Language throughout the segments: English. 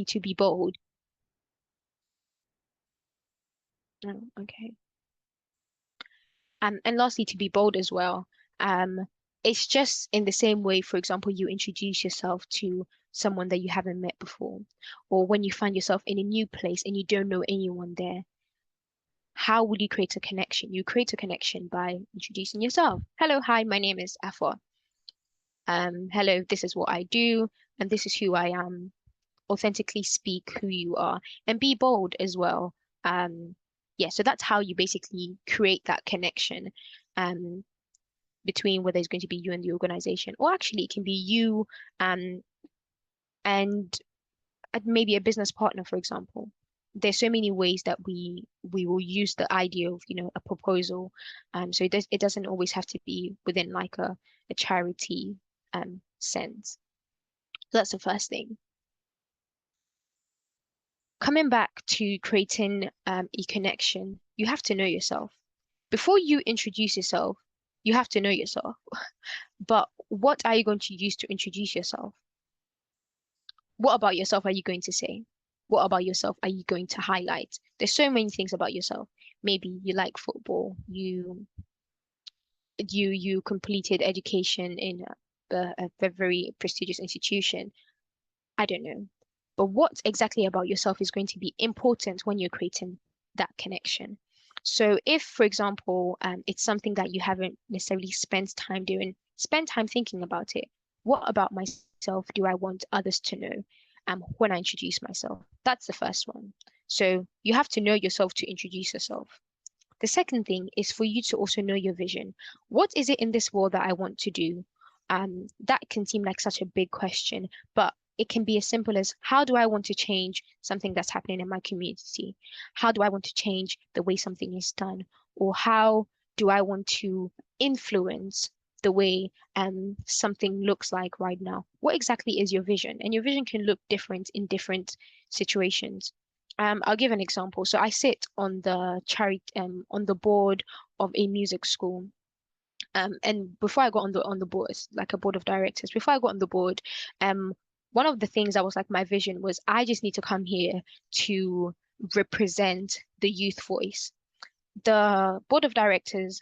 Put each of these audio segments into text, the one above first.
to be bold. Oh, okay. And lastly, to be bold as well. Um, it's just in the same way, for example, you introduce yourself to someone that you haven't met before, or when you find yourself in a new place and you don't know anyone there. How would you create a connection? You create a connection by introducing yourself. Hello, hi, my name is Afua. Hello, this is what I do, and this is who I am. Authentically speak who you are, and be bold as well. Yeah, so that's how you basically create that connection. Um, Between whether it's going to be you and the organization, or actually it can be you um, and maybe a business partner, for example. There's so many ways that we will use the idea of, a proposal. So it doesn't always have to be within like a charity sense. So that's the first thing. Coming back to creating a connection, you have to know yourself. Before you introduce yourself, you have to know yourself. But what are you going to use to introduce yourself? What about yourself are you going to say? What about yourself are you going to highlight? There's so many things about yourself. Maybe you like football, you completed education in a very prestigious institution. I don't know. But what exactly about yourself is going to be important when you're creating that connection? So if, for example, it's something that you haven't necessarily spent time doing, spend time thinking about it. What about myself do I want others to know when I introduce myself? That's the first one. So you have to know yourself to introduce yourself. The second thing is for you to also know your vision. What is it in this world that I want to do? That can seem like such a big question, but it can be as simple as how do I want to change something that's happening in my community? How do I want to change the way something is done? Or how do I want to influence the way something looks like right now? What exactly is your vision? And your vision can look different in different situations. I'll give an example. So I sit on the charity on the board of a music school. And before I got on the board, it's like a board of directors. Before I got on the board, um, one of the things that was like my vision was I just need to come here to represent the youth voice. The board of directors,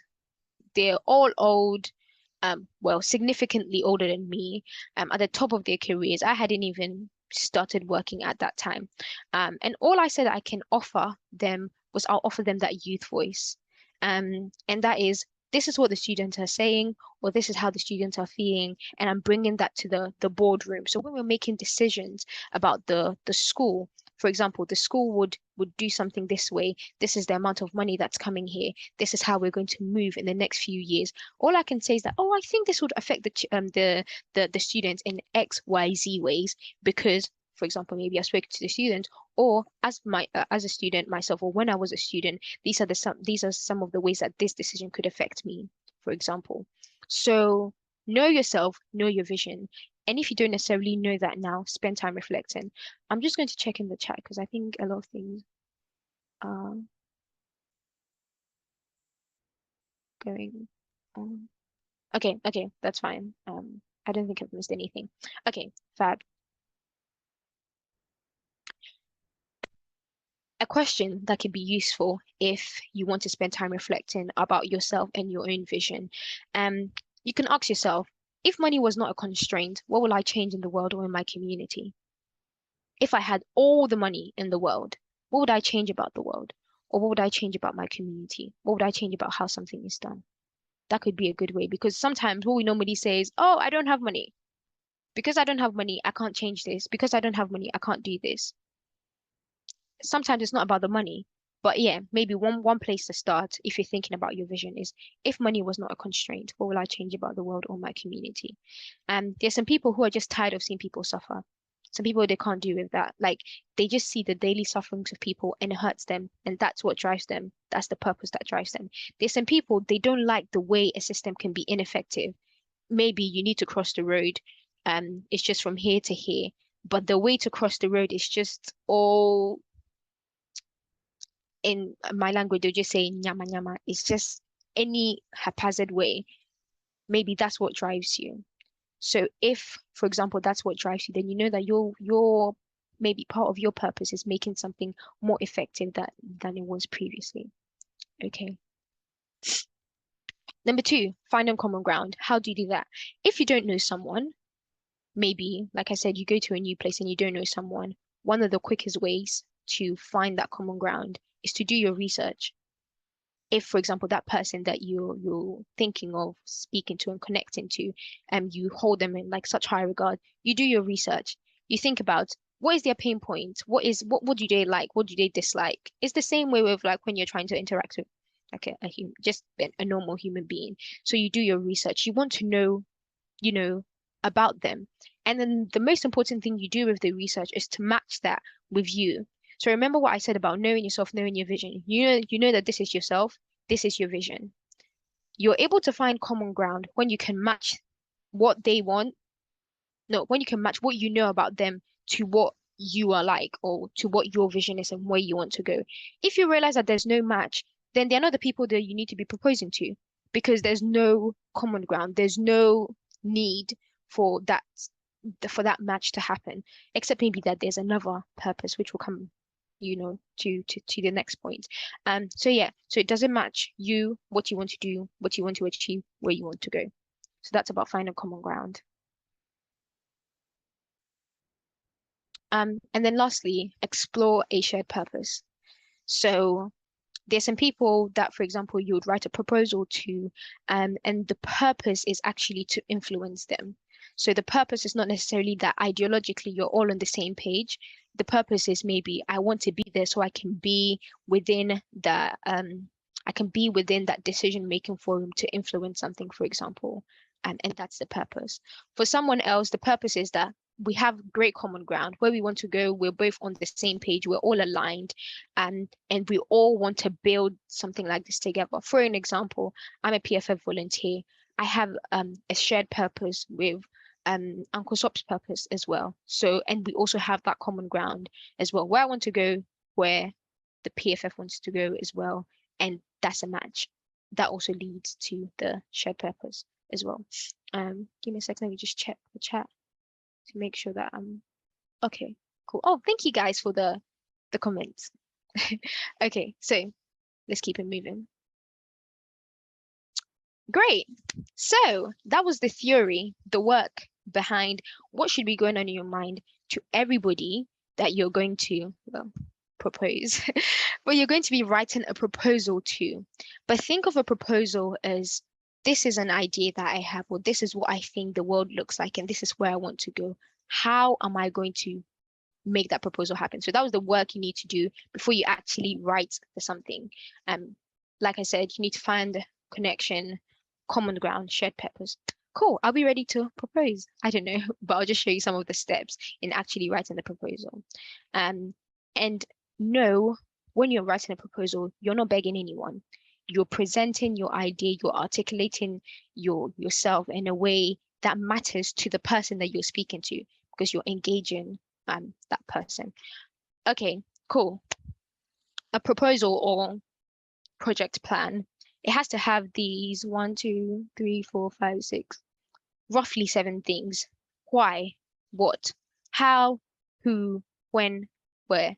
they're all old, well, significantly older than me, at the top of their careers. I hadn't even started working at that time. And all I said I can offer them was I'll offer them that youth voice. And that is, this is what the students are saying, or this is how the students are feeling, and I'm bringing that to the boardroom. So when we're making decisions about the school, for example, the school would do something this way. This is the amount of money that's coming here. This is how we're going to move in the next few years. All I can say is that, oh, I think this would affect the students in X, Y, Z ways because, for example, maybe I spoke to the student, or as a student myself, or when I was a student, these are some of the ways that this decision could affect me, for example. So know yourself, know your vision. And if you don't necessarily know that now, spend time reflecting. I'm just going to check in the chat because I think a lot of things are going on. Okay, okay, that's fine. I don't think I've missed anything. Okay, fab. A question that could be useful if you want to spend time reflecting about yourself and your own vision. You can ask yourself, if money was not a constraint, what will I change in the world or in my community? If I had all the money in the world, what would I change about the world? Or what would I change about my community? What would I change about how something is done? That could be a good way because sometimes what we normally say is, oh, I don't have money. Because I don't have money, I can't change this. Because I don't have money, I can't do this. Sometimes it's not about the money. But yeah, maybe one place to start if you're thinking about your vision is if money was not a constraint, what will I change about the world or my community? There's some people who are just tired of seeing people suffer. Some people they can't do with that. Like they just see the daily sufferings of people and it hurts them, and that's what drives them. That's the purpose that drives them. There's some people they don't like the way a system can be ineffective. Maybe you need to cross the road, it's just from here to here, but the way to cross the road is just all in my language, they'll just say nyama nyama. It's just any haphazard way. Maybe that's what drives you. So if, for example, that's what drives you, then you know that maybe part of your purpose is making something more effective than it was previously. Okay. Number two, find a common ground. How do you do that? If you don't know someone, maybe, like I said, you go to a new place and you don't know someone, one of the quickest ways to find that common ground is to do your research. If, for example, that person that you're thinking of speaking to and connecting to, you hold them in like such high regard, you do your research. You think about what is their pain point? What do they like? What do they dislike? It's the same way with like when you're trying to interact with like just a normal human being. So you do your research. You want to know, about them. And then the most important thing you do with the research is to match that with you. So remember what I said about knowing yourself, knowing your vision. You know that this is yourself, this is your vision. You're able to find common ground when you can match what they want. No, when you can match what you know about them to what you are like or to what your vision is and where you want to go. If you realize that there's no match, then they're not the people that you need to be proposing to because there's no common ground. There's no need for that match to happen, except maybe that there's another purpose which will come, to the next point. So yeah, so it doesn't match you, what you want to do, what you want to achieve, where you want to go. So that's about finding common ground. And then lastly, explore a shared purpose. So there's some people that, for example, you would write a proposal to, and the purpose is actually to influence them. So the purpose is not necessarily that ideologically you're all on the same page. The purpose is maybe I want to be there so I can be within that decision-making forum to influence something, for example. And that's the purpose. For someone else, the purpose is that we have great common ground where we want to go. We're both on the same page. We're all aligned, and we all want to build something like this together. For an example, I'm a PFF volunteer. I have a shared purpose with Uncle Sop's purpose as well. So, and we also have that common ground as well. Where I want to go, where the PFF wants to go as well, and that's a match. That also leads to the shared purpose as well. Give me a second. Let me just check the chat to make sure that I'm okay. Cool. Oh, thank you guys for the comments. Okay, so let's keep it moving. Great. So that was the theory, the work behind what should be going on in your mind to everybody that you're going to, well, propose, but you're going to be writing a proposal to. But think of a proposal as this is an idea that I have, or this is what I think the world looks like, and this is where I want to go. How am I going to make that proposal happen? So that was the work you need to do before you actually write for something. Like I said, you need to find connection, common ground, shared purpose. Cool. Are we ready to propose? I don't know, but I'll just show you some of the steps in actually writing the proposal. And know when you're writing a proposal, you're not begging anyone. You're presenting your idea, you're articulating yourself in a way that matters to the person that you're speaking to because you're engaging that person. Okay, cool. A proposal or project plan, it has to have these 1, 2, 3, 4, 5, 6, roughly 7 things. Why, what, how, who, when, where.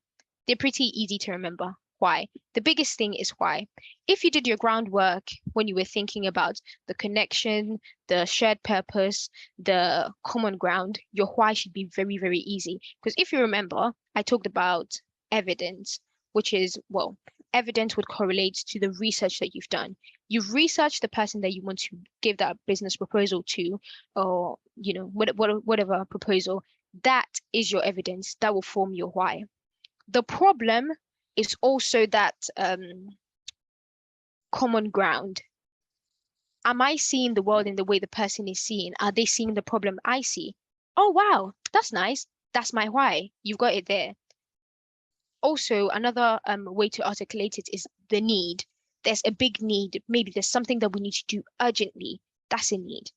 They're pretty easy to remember. Why? The biggest thing is why. If you did your groundwork when you were thinking about the connection, the shared purpose, the common ground, your why should be very, very easy. Because if you remember, I talked about evidence, which is, well, evidence would correlate to the research that you've done. You've researched the person that you want to give that business proposal to, or, whatever proposal. That is your evidence. That will form your why. The problem is also that common ground. Am I seeing the world in the way the person is seeing? Are they seeing the problem I see? Oh, wow, that's nice. That's my why. You've got it there. Also, another way to articulate it is the need. There's a big need. Maybe there's something that we need to do urgently. That's a need.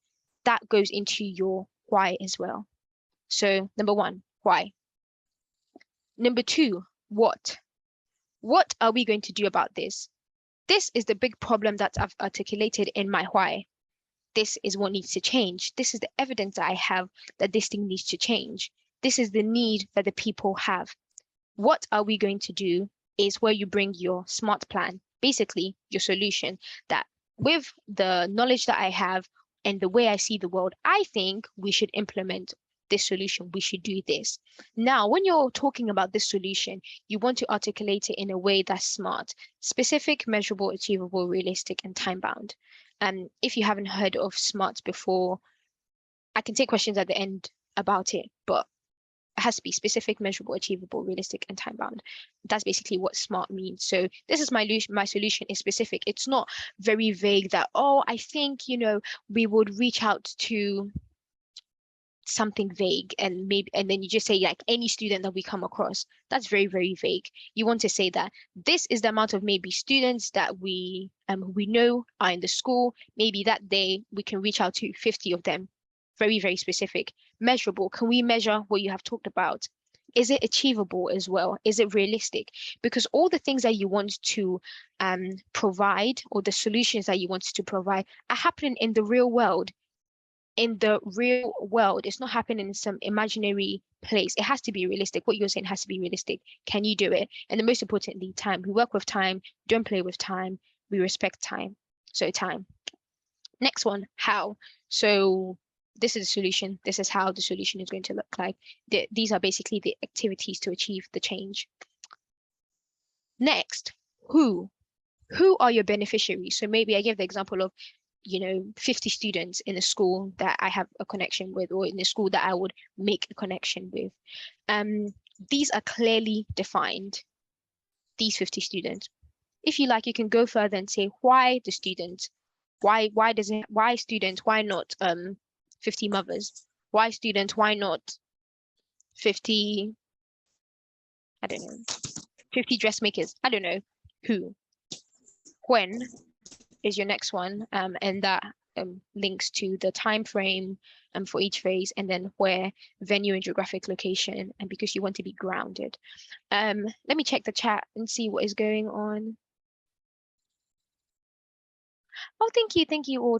That goes into your why as well. So number 1, why? Number 2, what? What are we going to do about this? This is the big problem that I've articulated in my why. This is what needs to change. This is the evidence that I have that this thing needs to change. This is the need that the people have. What are we going to do is where you bring your SMART plan, basically your solution, that with the knowledge that I have and the way I see the world, I think we should implement this solution. We should do this. Now, when you're talking about this solution, you want to articulate it in a way that's smart, specific, measurable, achievable, realistic, and time-bound. If you haven't heard of SMART before, I can take questions at the end about it, but it has to be specific, measurable, achievable, realistic, and time-bound. That's basically what SMART means. So this is my solution is specific. It's not very vague that, oh, I think, we would reach out to something vague and then you just say like any student that we come across. That's very, very vague. You want to say that this is the amount of maybe students that we know are in the school. Maybe that day we can reach out to 50 of them. Very, very specific. Measurable. Can we measure what you have talked about? Is it achievable as well? Is it realistic? Because all the things that you want to provide, or the solutions that you want to provide, are happening in the real world. In the real world, it's not happening in some imaginary place. It has to be realistic. What you're saying has to be realistic. Can you do it? And the most importantly, time. We work with time, don't play with time. We respect time. So time. Next one, how. So this is the solution. This is how the solution is going to look like. These are basically the activities to achieve the change. Next, who. Who are your beneficiaries? So maybe I give the example of 50 students in a school that I have a connection with, or in a school that I would make a connection with. These are clearly defined, these 50 students. If you like, you can go further and say, why the student? Why students? Why not 50 mothers? Why students? Why not 50, I don't know, 50 dressmakers? I don't know. Who? When is your next one, and that links to the time frame for each phase, and then where, venue and geographic location, and because you want to be grounded. Let me check the chat and see what is going on. Oh, thank you all.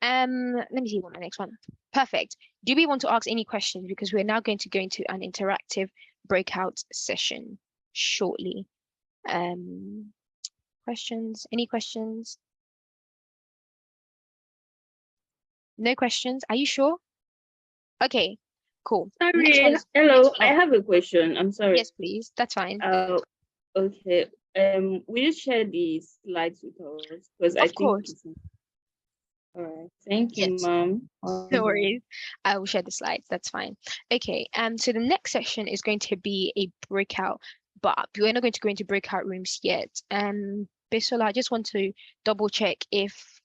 Let me see what my next one. Perfect. Do we want to ask any questions? Because we're now going to go into an interactive breakout session shortly. Questions? Any questions? No questions? Are you sure? Okay, cool. Sorry, hello. I have a question. I'm sorry. Yes, please. That's fine. Okay. Will you share the slides with us? Because I think. Of course. All right. Thank you, ma'am. No worries. I will share the slides. That's fine. Okay. So the next section is going to be a breakout, but we're not going to go into breakout rooms yet. Abisola, I just want to double check if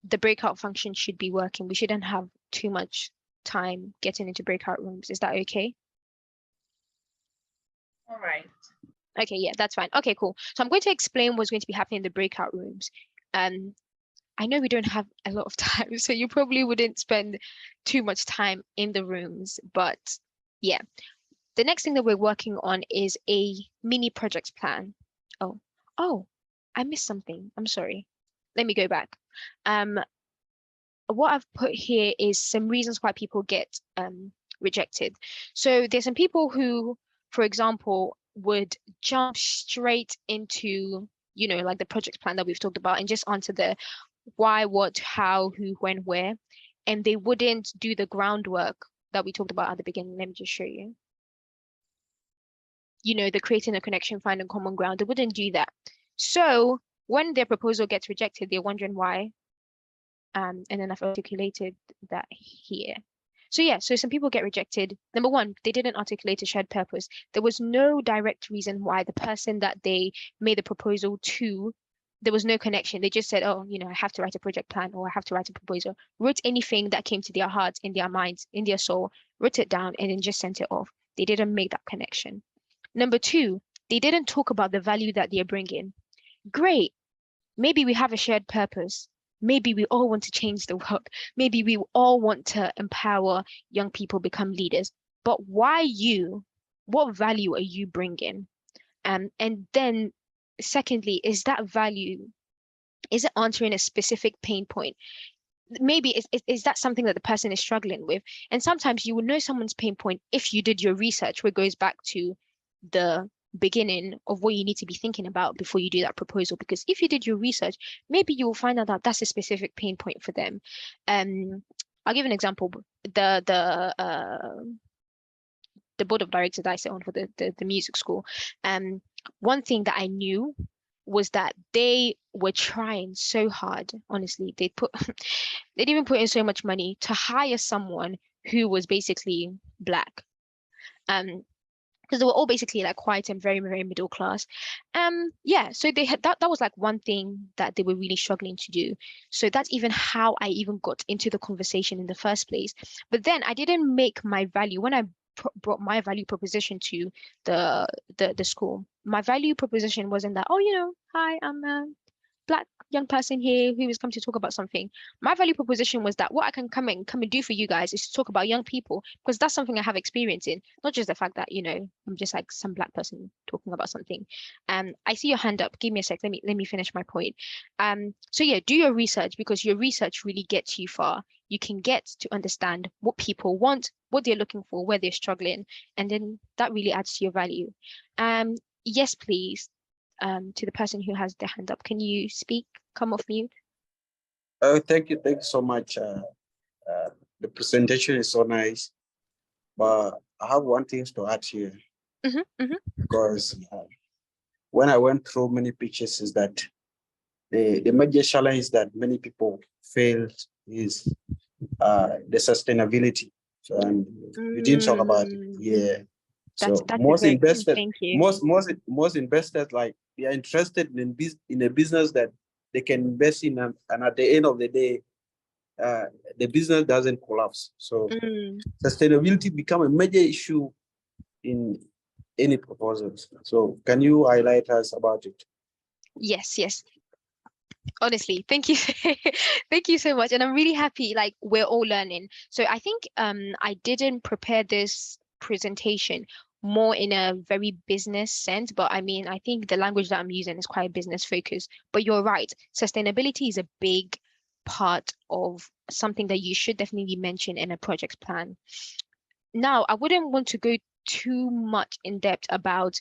the breakout function should be working. We shouldn't have too much time getting into breakout rooms. Is that okay? All right. Okay, yeah, that's fine. Okay, cool. So I'm going to explain what's going to be happening in the breakout rooms. I know we don't have a lot of time, so you probably wouldn't spend too much time in the rooms, but yeah. The next thing that we're working on is a mini project plan. Oh, I missed something. I'm sorry. Let me go back. What I've put here is some reasons why people get rejected. So there's some people who, for example, would jump straight into, like the project plan that we've talked about and just answer the why, what, how, who, when, where, and they wouldn't do the groundwork that we talked about at the beginning. Let me just show you. The creating a connection, finding common ground, they wouldn't do that. So when their proposal gets rejected, they're wondering why. And then I've articulated that here. So yeah, so some people get rejected. Number one, they didn't articulate a shared purpose. There was no direct reason why the person that they made the proposal to, there was no connection. They just said, oh, I have to write a project plan, or I have to write a proposal, wrote anything that came to their hearts, in their minds, in their soul, wrote it down, and then just sent it off. They didn't make that connection. Number two, they didn't talk about the value that they're bringing. Great. Maybe we have a shared purpose. Maybe we all want to change the world. Maybe we all want to empower young people become leaders. But why you? What value are you bringing? And then secondly, is that value, is it answering a specific pain point? maybe is that something that the person is struggling with? And sometimes you will know someone's pain point if you did your research, where it goes back to the beginning of what you need to be thinking about before you do that proposal. Because if you did your research, maybe you will find out that that's a specific pain point for them. I'll give an example. The board of directors that I sit on for the music school, one thing that I knew was that they were trying so hard. Honestly, they'd even put in so much money to hire someone who was basically black. Because they were all basically like white and very, very middle class. Yeah, so they had that was like one thing that they were really struggling to do. So that's even how I even got into the conversation in the first place. But then I didn't make my value when I brought my value proposition to the school. My value proposition wasn't that, oh, hi, I'm a black young person here who has come to talk about something. My value proposition was that what I can come and do for you guys is to talk about young people, because that's something I have experience in, not just the fact that, I'm just like some black person talking about something. I see your hand up. Give me a sec. Let me finish my point. So yeah, do your research, because your research really gets you far. You can get to understand what people want, what they're looking for, where they're struggling, and then that really adds to your value. Yes, please. To the person who has their hand up, can you speak? Come off mute. Oh, thank you so much. The presentation is so nice, but I have one thing to add here. Because when I went through many pictures, is that the major challenge that many people fail is the sustainability. So, and we didn't talk about it. Yeah. That's most investors, thank you. most investors, like, they are interested in a business that they can invest in, and at the end of the day, the business doesn't collapse. So sustainability become a major issue in any proposals. So can you highlight us about it? Yes. Honestly, thank you. Thank you so much. And I'm really happy, like, we're all learning. So I think I didn't prepare this presentation more in a very business sense, but I mean, I think the language that I'm using is quite business focused. But you're right, sustainability is a big part of something that you should definitely mention in a project plan. Now, I wouldn't want to go too much in depth about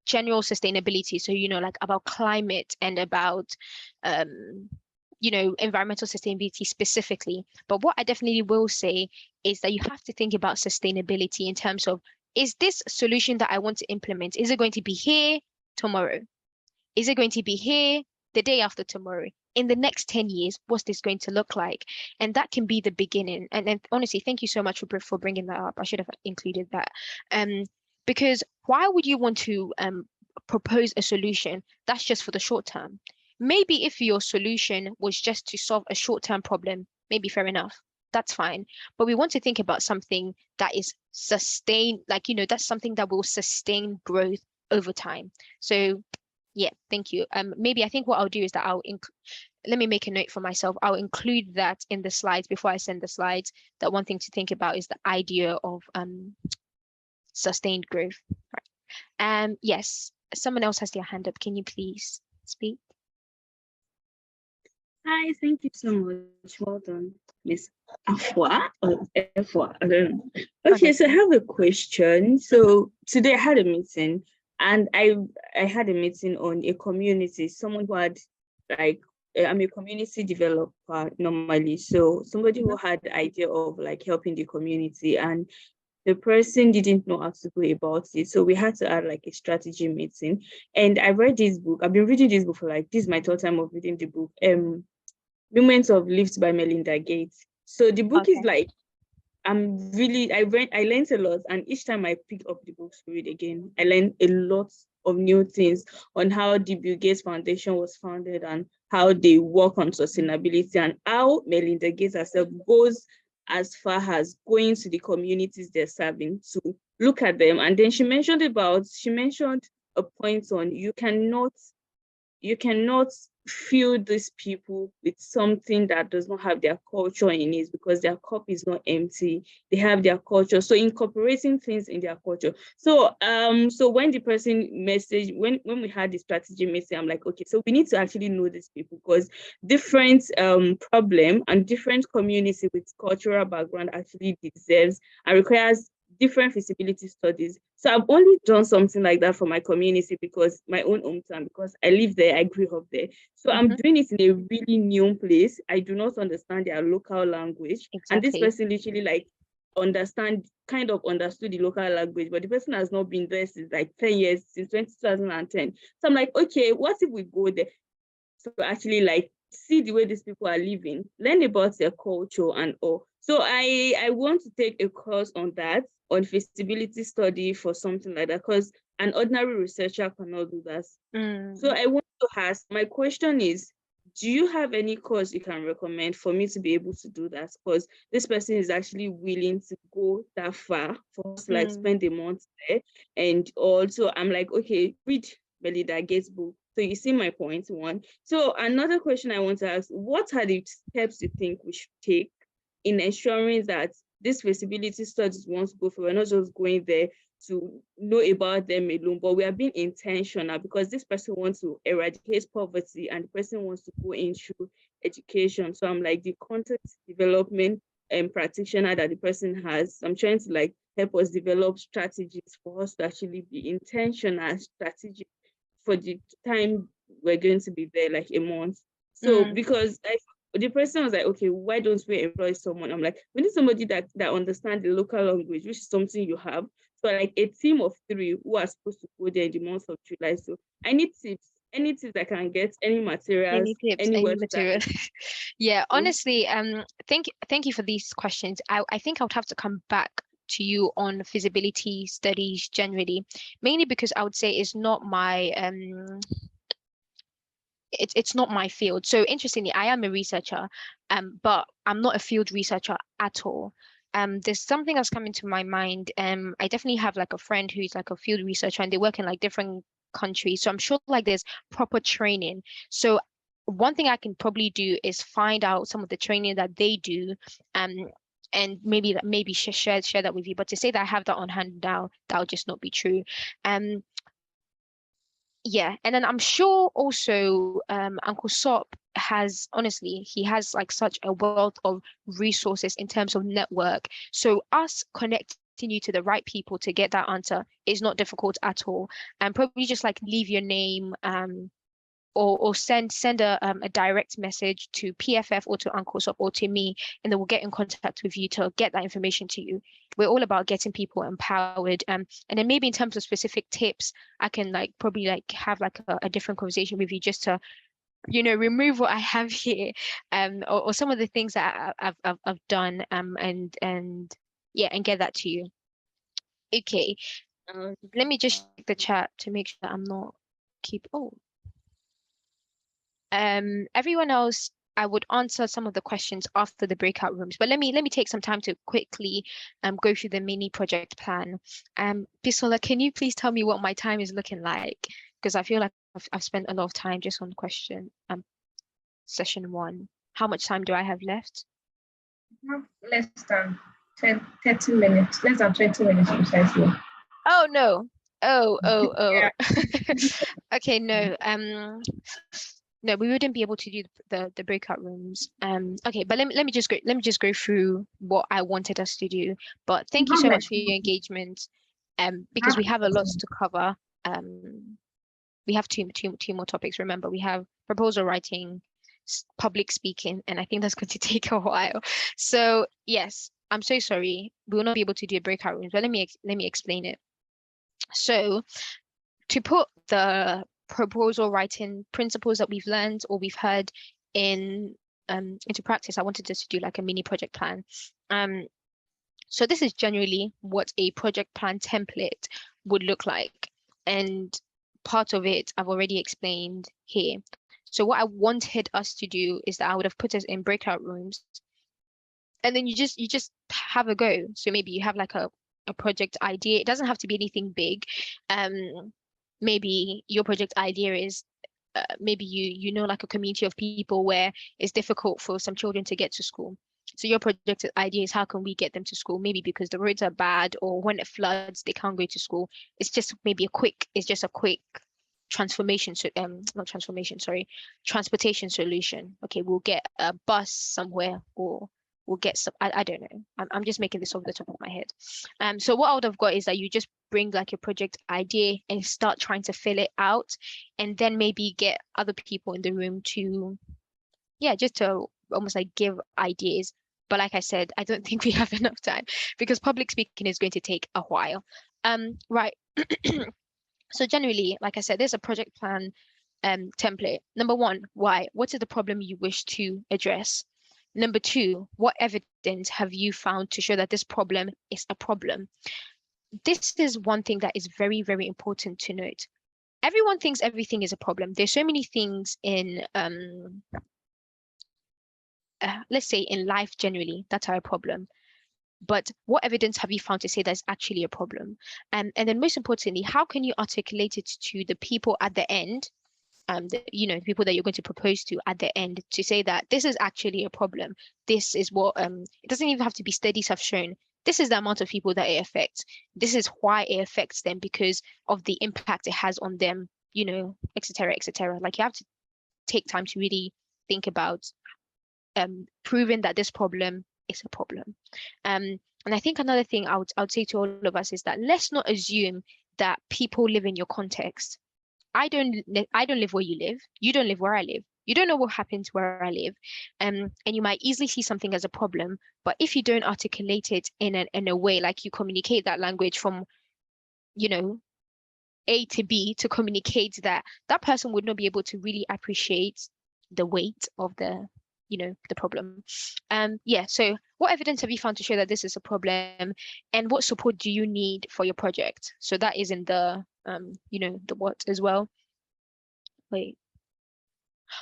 general sustainability. So, like about climate and about environmental sustainability specifically. But what I definitely will say is that you have to think about sustainability in terms of, is this solution that I want to implement, is it going to be here tomorrow? Is it going to be here the day after tomorrow? In the next 10 years, what's this going to look like? And that can be the beginning. And honestly, thank you so much for bringing that up. I should have included that. Because why would you want to propose a solution that's just for the short term? Maybe if your solution was just to solve a short-term problem, maybe fair enough. That's fine. But we want to think about something that is sustained, like, that's something that will sustain growth over time. So yeah, thank you. Maybe I think what I'll do is that let me make a note for myself. I'll include that in the slides before I send the slides. That one thing to think about is the idea of sustained growth. Right. Yes, someone else has their hand up. Can you please speak? Hi, thank you so much. Well done, Miss Afua or Afua. I don't know. Okay, so I have a question. So today I had a meeting, and I had a meeting on a community. Someone who had, like, I'm a community developer normally. So somebody who had the idea of like helping the community, and the person didn't know how to go about it. So we had to add like a strategy meeting. And I read this book. I've been reading this book for like, this is my third time of reading the book. Moments of Lift by Melinda Gates. So the book is like, I learned a lot, and each time I pick up the books to read again, I learned a lot of new things on how the Bill Gates Foundation was founded, and how they work on sustainability, and how Melinda Gates herself goes as far as going to the communities they're serving to look at them. And then she mentioned a point on you cannot fill these people with something that does not have their culture in it, because their cup is not empty. They have their culture. So incorporating things in their culture. So so when the person message, when we had the strategy meeting, I'm like, okay, so we need to actually know these people, because different problem and different community with cultural background actually deserves and requires different feasibility studies. So I've only done something like that for my community, because my own hometown, because I live there, I grew up there. So I'm doing it in a really new place. I do not understand their local language. And this Exactly. person literally like kind of understood the local language, but the person has not been there since like 10 years, since 2010. So I'm like, okay, what if we go there to actually like see the way these people are living, learn about their culture and all. So I want to take a course on that, on feasibility study for something like that, because an ordinary researcher cannot do that. So I want to ask, my question is, do you have any course you can recommend for me to be able to do that? Because this person is actually willing to go that far for us to like spend a month there. And also I'm like, okay, read Belinda Gates' book. So you see my point, one. So another question I want to ask, what are the steps you think we should take in ensuring that this feasibility studies we want to go for, we're not just going there to know about them alone, but we are being intentional, because this person wants to eradicate poverty and the person wants to go into education. So I'm like the content development and practitioner that the person has. I'm trying to like help us develop strategies for us to actually be intentional, strategic for the time we're going to be there, like a month. So because the person was like, okay, why don't we employ someone? I'm like, we need somebody that understands the local language, which is something you have. So like a team of 3 who are supposed to go there in the month of July. So I need tips, any tips I can get, any materials, Any tips, any any website. material? Yeah, honestly, thank you for these questions. I think I would have to come back to you on feasibility studies generally, mainly because I would say it's not my it's not my field. So interestingly, I am a researcher, but I'm not a field researcher at all. There's something that's coming to my mind. I definitely have like a friend who's like a field researcher and they work in like different countries. So I'm sure like there's proper training. So one thing I can probably do is find out some of the training that they do, and maybe share that with you. But to say that I have that on hand now, that would just not be true. Yeah, and then I'm sure also Uncle Sop has, honestly, he has like such a wealth of resources in terms of network. So us connecting you to the right people to get that answer is not difficult at all. And probably just like leave your name or send a direct message to PFF or to Uncle Sop or to me, and then we'll get in contact with you to get that information to you. We're all about getting people empowered. And then maybe in terms of specific tips, I can like probably like have like a different conversation with you just to, remove what I have here, or some of the things that I've done, and yeah, and get that to you. Okay, let me just check the chat to make sure that I'm not keep. Oh, everyone else, I would answer some of the questions after the breakout rooms, but let me take some time to quickly go through the mini project plan. Bisola, can you please tell me what my time is looking like? Because I feel like I've spent a lot of time just on question session 1. How much time do I have left? Less than 30 minutes, less than 20 minutes precisely. Oh no. Oh. Yeah. Okay, no. No, we wouldn't be able to do the breakout rooms. Okay, but let me just go through what I wanted us to do. But thank you so much for your engagement. Because we have a lot to cover. We have two more topics. Remember, we have proposal writing, public speaking, and I think that's going to take a while. So yes, I'm so sorry. We will not be able to do a breakout rooms, but let me explain it. So to put the proposal writing principles that we've learned or we've heard into practice, I wanted us to do like a mini project plan. So this is generally what a project plan template would look like. And part of it I've already explained here. So what I wanted us to do is that I would have put us in breakout rooms, and then you just have a go. So maybe you have like a project idea. It doesn't have to be anything big. Maybe your project idea is maybe you know like a community of people where it's difficult for some children to get to school. So your project idea is how can we get them to school? Maybe because the roads are bad, or when it floods, they can't go to school. It's just maybe it's just a quick transformation, so not transformation, sorry, transportation solution. Okay, we'll get a bus somewhere, or we'll get some, I don't know. I'm just making this off the top of my head. So what I would have got is that you just bring like your project idea and start trying to fill it out, and then maybe get other people in the room to, yeah, just to almost like give ideas. But like I said, I don't think we have enough time because public speaking is going to take a while. Right. So generally, like I said, there's a project plan template. Number one, why? What is the problem you wish to address? Number two, what evidence have you found to show that this problem is a problem? This is one thing that is very, very important to note. Everyone thinks everything is a problem. There's so many things in, let's say in life generally, that are a problem. But what evidence have you found to say that's actually a problem? And then most importantly, how can you articulate it to the people at the end, the people that you're going to propose to at the end, to say that this is actually a problem. This is what, it doesn't even have to be studies have shown. This is the amount of people that it affects. This is why it affects them because of the impact it has on them, et cetera, et cetera. Like you have to take time to really think about proving that this problem is a problem. And I think another thing I would say to all of us is that let's not assume that people live in your context. I don't live where you live. You don't live where I live. You don't know what happens where I live. And you might easily see something as a problem, but if you don't articulate it in a way, like you communicate that language from, A to B, to communicate that person would not be able to really appreciate the weight of the problem. Yeah, so what evidence have you found to show that this is a problem, and what support do you need for your project? So that is in the the what as well. Wait,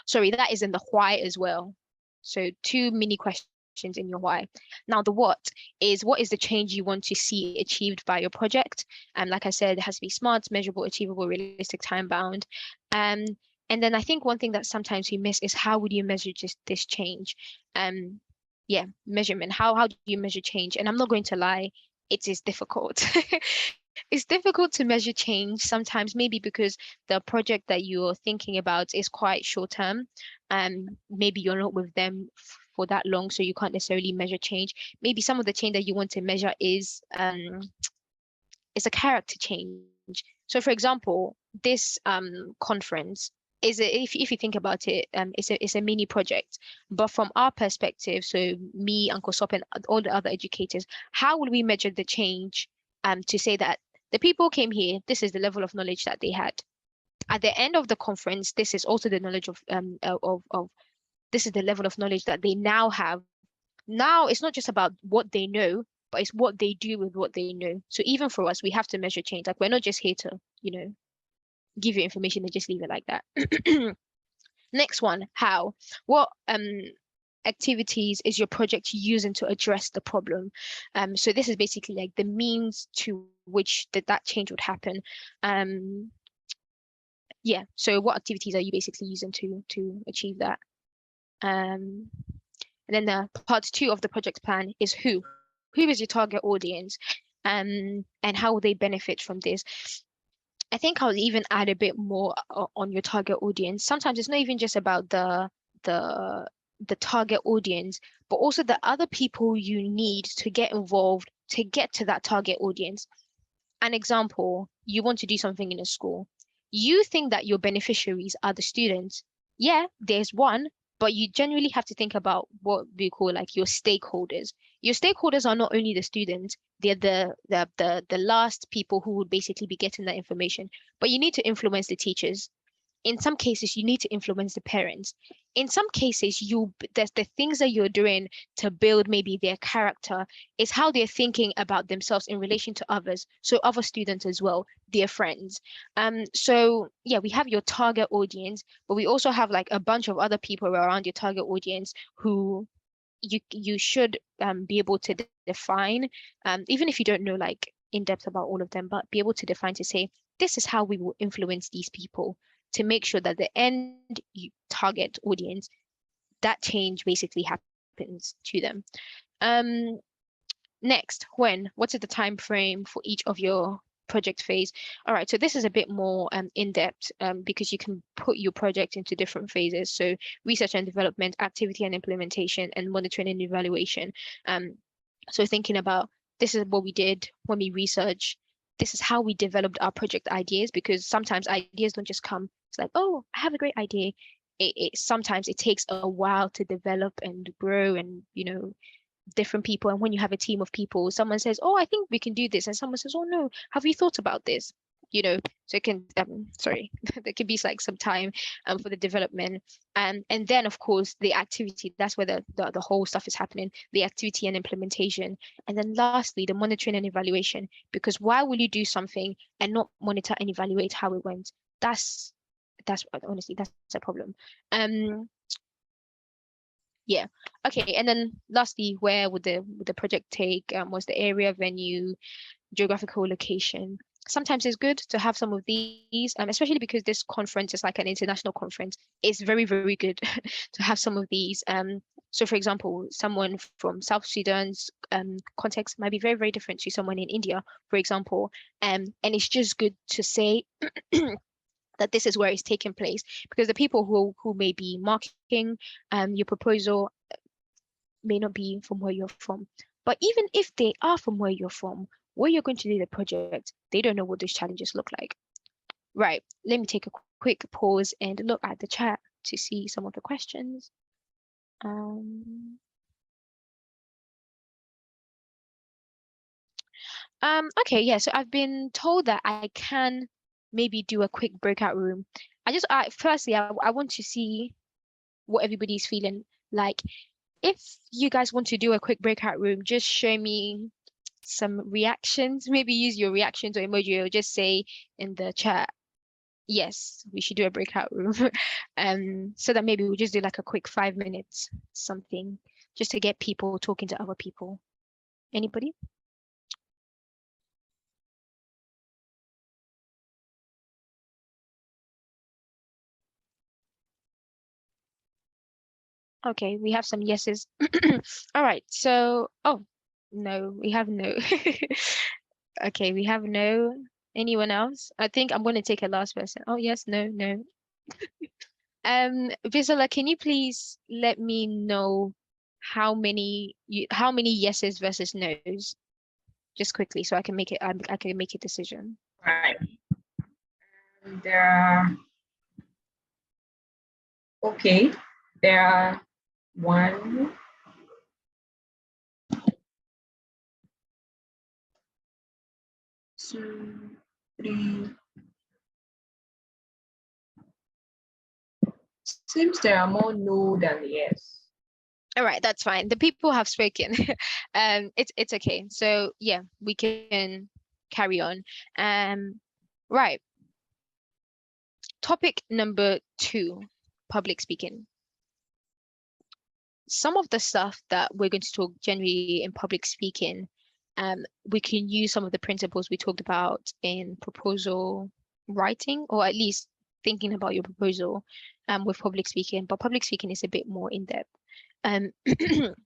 sorry, that is in the why as well. So 2 mini questions in your why. Now the what is the change you want to see achieved by your project? And like I said, it has to be smart, measurable, achievable, realistic, time bound. And then I think one thing that sometimes we miss is how would you measure just this change? Yeah, measurement. How do you measure change? And I'm not going to lie, it is difficult. It's difficult to measure change sometimes, maybe because the project that you're thinking about is quite short term. Maybe you're not with them for that long, so you can't necessarily measure change. Maybe some of the change that you want to measure is a character change. So for example, this conference is if you think about it, it's a mini project, but from our perspective, so me, Uncle Sop, and all the other educators, how will we measure the change to say that the people came here, this is the level of knowledge that they had. At the end of the conference, this is also the knowledge of this is the level of knowledge that they now have. Now it's not just about what they know, but it's what they do with what they know. So even for us, we have to measure change. Like we're not just here to, give you information and just leave it like that. Next one, how? What activities is your project using to address the problem? So this is basically like the means to which that change would happen. Yeah, so what activities are you basically using to achieve that? And then the part 2 of the project plan is who is your target audience, and how will they benefit from this? I think I'll even add a bit more on your target audience. Sometimes it's not even just about the target audience, but also the other people you need to get involved to get to that target audience. An example, you want to do something in a school. You think that your beneficiaries are the students. Yeah, there's one, but you generally have to think about what we call like your stakeholders. Your stakeholders are not only the students, they're the last people who would basically be getting that information, but you need to influence the teachers. In some cases, you need to influence the parents. In some cases, there's the things that you're doing to build maybe their character is how they're thinking about themselves in relation to others. So other students as well, their friends. So yeah, we have your target audience, but we also have like a bunch of other people around your target audience who you should be able to define, even if you don't know like in depth about all of them, but be able to define to say, this is how we will influence these people. to make sure that the end target audience, that change basically happens to them. Next, what is the time frame for each of your project phase? All right, so this is a bit more in-depth because you can put your project into different phases. So research and development, activity and implementation, and monitoring and evaluation. So thinking about, this is what we did when we research, this is how we developed our project ideas, because sometimes ideas don't just come, it's like, oh, I have a great idea. Sometimes it takes a while to develop and grow, and different people. And when you have a team of people, someone says, oh, I think we can do this, and someone says, oh no, have you thought about this? So it can sorry there can be like some time for the development, and then of course the activity, that's where the whole stuff is happening, the activity and implementation. And then lastly, the monitoring and evaluation, because why will you do something and not monitor and evaluate how it went? That's honestly, that's a problem. Yeah. Okay. And then lastly, where would the project take? Was the area, venue, geographical location? Sometimes it's good to have some of these, especially because this conference is like an international conference. It's very, very good to have some of these. So for example, someone from South Sudan's context might be very, very different to someone in India, for example. And it's just good to say that this is where it's taking place, because the people who may be marking your proposal may not be from where you're from. But even if they are from where you're from, where you're going to do the project, they don't know what those challenges look like. Right, let me take a quick pause and look at the chat to see some of the questions. Okay, yeah, so I've been told that I can maybe do a quick breakout room. Firstly, I want to see what everybody's feeling like. If you guys want to do a quick breakout room, just show me some reactions. Maybe use your reactions or emoji, or just say in the chat, yes, we should do a breakout room. So that maybe we'll just do like a quick 5 minutes, something, just to get people talking to other people. Anybody? Okay, we have some yeses. All right, so, oh, no, we have no. Okay, we have no. Anyone else? I think I'm going to take a last person. Oh, yes, no. Abisola, can you please let me know how many yeses versus nos? Just quickly, so I can make a decision. Right. There are, okay, there are 1, 2, 3. Seems there are more no than yes. All right, that's fine. The people have spoken. It's okay. So yeah, we can carry on. Right. Topic number 2, public speaking. Some of the stuff that we're going to talk generally in public speaking, we can use some of the principles we talked about in proposal writing, or at least thinking about your proposal with public speaking. But public speaking is a bit more in depth.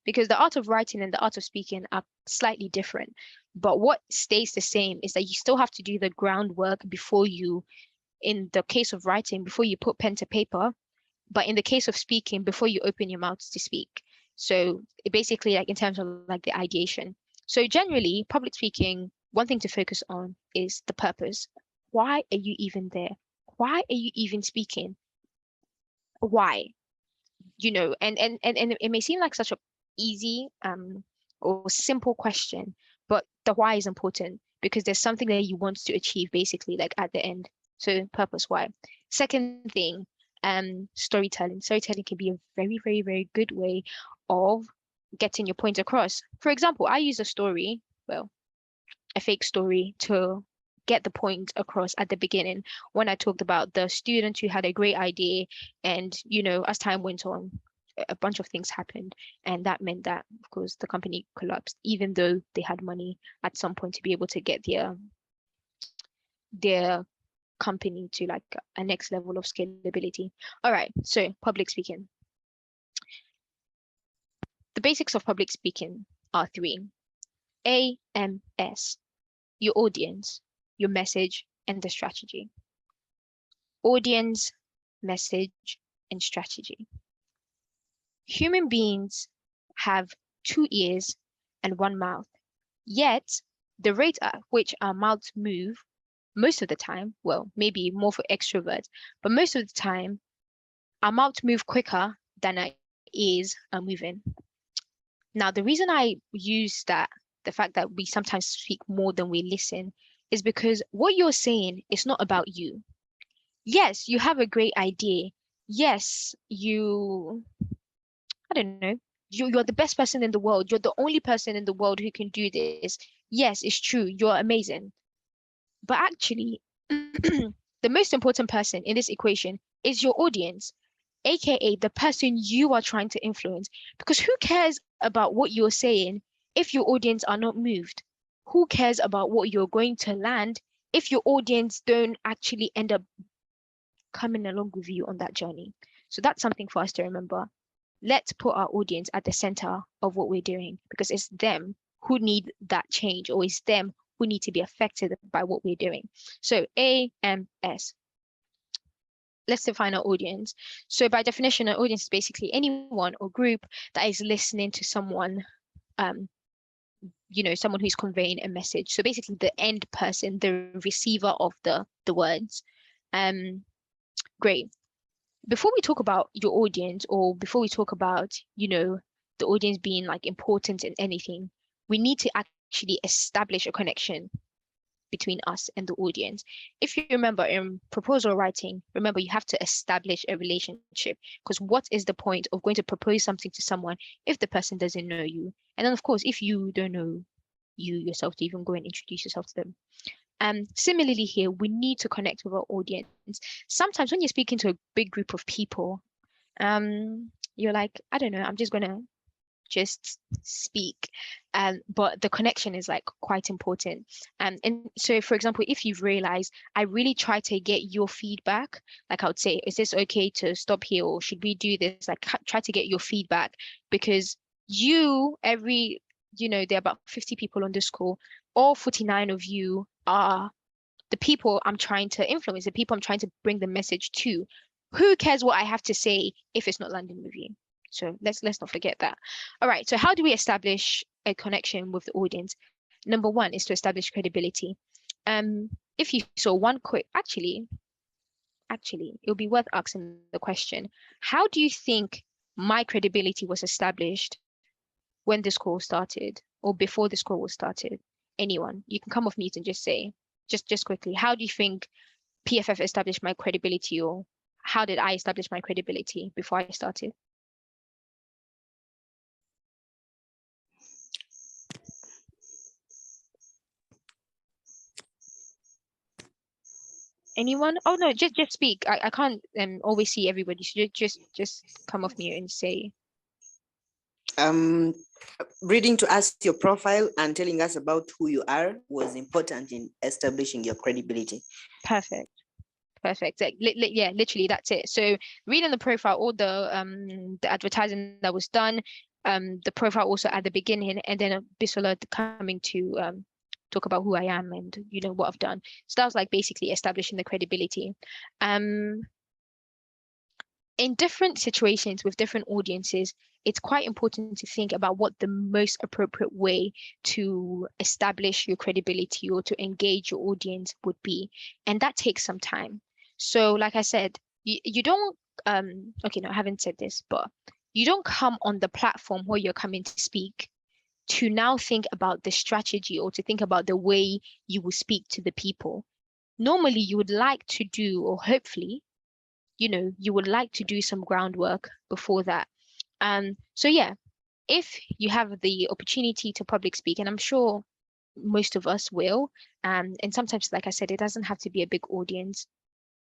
Because the art of writing and the art of speaking are slightly different. But what stays the same is that you still have to do the groundwork before you, in the case of writing, before you put pen to paper, but in the case of speaking, before you open your mouth to speak. So it basically, like in terms of like the ideation. So generally, public speaking, one thing to focus on is the purpose. Why are you even there? Why are you even speaking? Why? And it may seem like such a easy or simple question, but the why is important, because there's something that you want to achieve basically, like at the end. So purpose, why. Second thing, storytelling. Storytelling can be a very, very, very good way of getting your point across. For example, I use a story, well, a fake story, to get the point across at the beginning, when I talked about the student who had a great idea, and as time went on, a bunch of things happened, and that meant that, of course, the company collapsed, even though they had money at some point to be able to get their company to like a next level of scalability. All right, so public speaking. The basics of public speaking are 3. AMS, your audience, your message, and the strategy. Audience, message, and strategy. Human beings have 2 ears and 1 mouth, yet the rate at which our mouths move most of the time, well, maybe more for extroverts, but most of the time, our mouths move quicker than our ears are moving. Now, the reason I use that, the fact that we sometimes speak more than we listen, is because what you're saying is not about you. Yes, you have a great idea. Yes, I don't know, you're the best person in the world. You're the only person in the world who can do this. Yes, it's true. You're amazing. But actually, the most important person in this equation is your audience, aka the person you are trying to influence. Because who cares about what you're saying if your audience are not moved? Who cares about what you're going to land if your audience don't actually end up coming along with you on that journey? So that's something for us to remember. Let's put our audience at the center of what we're doing, because it's them who need that change, or it's them who need to be affected by what we're doing. So AMS. Let's define our audience. So by definition, an audience is basically anyone or group that is listening to someone, someone who's conveying a message. So basically the end person, the receiver of the words. Great. Before we talk about your audience, or before we talk about, the audience being like important in anything, we need to actually establish a connection between us and the audience. If you remember in proposal writing, remember you have to establish a relationship, because what is the point of going to propose something to someone if the person doesn't know you? And then of course, if you don't know you yourself to even go and introduce yourself to them. Similarly here, we need to connect with our audience. Sometimes when you're speaking to a big group of people, you're like, I don't know, I'm just gonna just speak, but the connection is like quite important. And so for example, if you've realized, I really try to get your feedback, like I would say, is this okay to stop here, or should we do this? Like try to get your feedback, because there are about 50 people on this call. All 49 of you are the people I'm trying to influence, the people I'm trying to bring the message to. Who cares what I have to say if it's not landing with you? So let's not forget that. All right, so how do we establish a connection with the audience? Number 1 is to establish credibility. If you saw one quick, actually, it'll be worth asking the question, how do you think my credibility was established when this call started, or before this call was started? Anyone, you can come off mute and just say, just quickly, how do you think PFF established my credibility, or how did I establish my credibility before I started? Anyone? Oh no, just speak. I can't always see everybody. So just come off mute and say. Reading to us your profile and telling us about who you are was important in establishing your credibility. Perfect. Yeah, literally that's it. So reading the profile, all the advertising that was done, the profile also at the beginning, and then Abisola coming to talk about who I am and what I've done. So that was like basically establishing the credibility. In different situations with different audiences, it's quite important to think about what the most appropriate way to establish your credibility or to engage your audience would be. And that takes some time. So like I said, you don't, okay, no, I haven't said this, but you don't come on the platform where you're coming to speak to now think about the strategy or to think about the way you will speak to the people. Normally you would like to do, or hopefully, you would like to do some groundwork before that. So yeah, if you have the opportunity to public speak, and I'm sure most of us will, and sometimes, like I said, it doesn't have to be a big audience,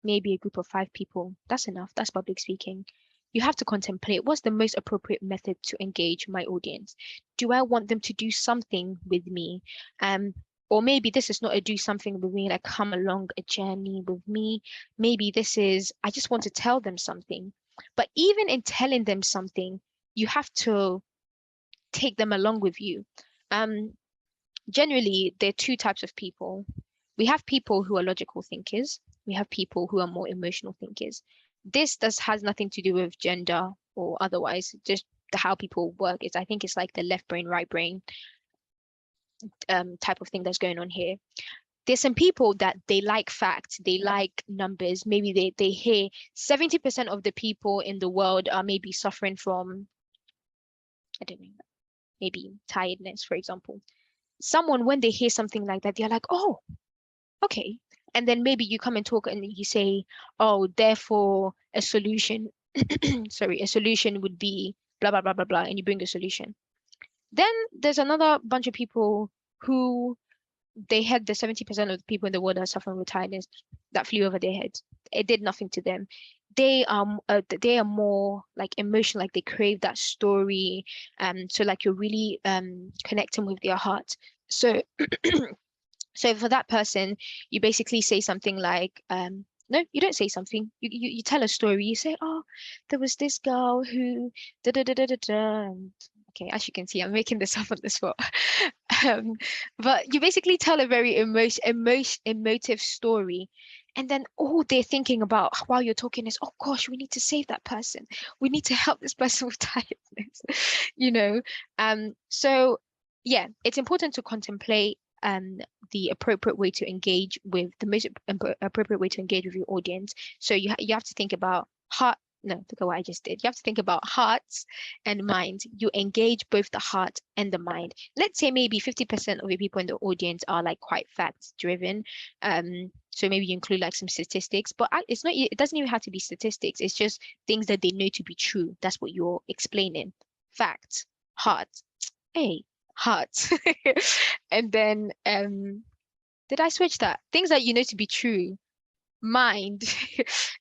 maybe a group of 5 people, that's enough, that's public speaking. You have to contemplate, what's the most appropriate method to engage my audience? Do I want them to do something with me? or maybe this is not a do something with me, like come along a journey with me. Maybe this is, I just want to tell them something. But even in telling them something, you have to take them along with you. Generally, there are two types of people. We have people who are logical thinkers. We have people who are more emotional thinkers. This has nothing to do with gender or otherwise, just how people work. I think it's like the left brain, right brain type of thing that's going on here. There's some people that they like facts, they like numbers. Maybe they hear 70% of the people in the world are maybe suffering from, I don't know, maybe tiredness, for example. Someone, when they hear something like that, they're like, oh, okay. And then maybe you come and talk and you say, oh, therefore a solution, sorry, a solution would be blah, blah, blah, blah, blah, and you bring a solution. Then there's another bunch of people who they had the 70% of the people in the world are suffering with tiredness that flew over their heads. It did nothing to them. They are more like emotional, like they crave that story. So like you're really connecting with their heart. So so for that person, you basically say something like, no, you don't say something. You tell a story. You say, oh, there was this girl who da da da da da da. Okay, as you can see, I'm making this up on the spot. But you basically tell a very emotive story. And then all they're thinking about while you're talking is, oh gosh, we need to save that person. We need to help this person with tiredness, you know? So yeah, it's important to contemplate the appropriate way to engage with the most appropriate way to engage with your audience. So you have to think about look at what I just did. You have to think about hearts and minds. You engage both the heart and the mind. Let's say maybe 50% of the people in the audience are like quite facts driven. So maybe you include like some statistics, but it's not. It doesn't even have to be statistics. It's just things that they know to be true. That's what you're explaining. Facts, heart. Hey, heart. And then did I switch that? Things that you know to be true. Mind.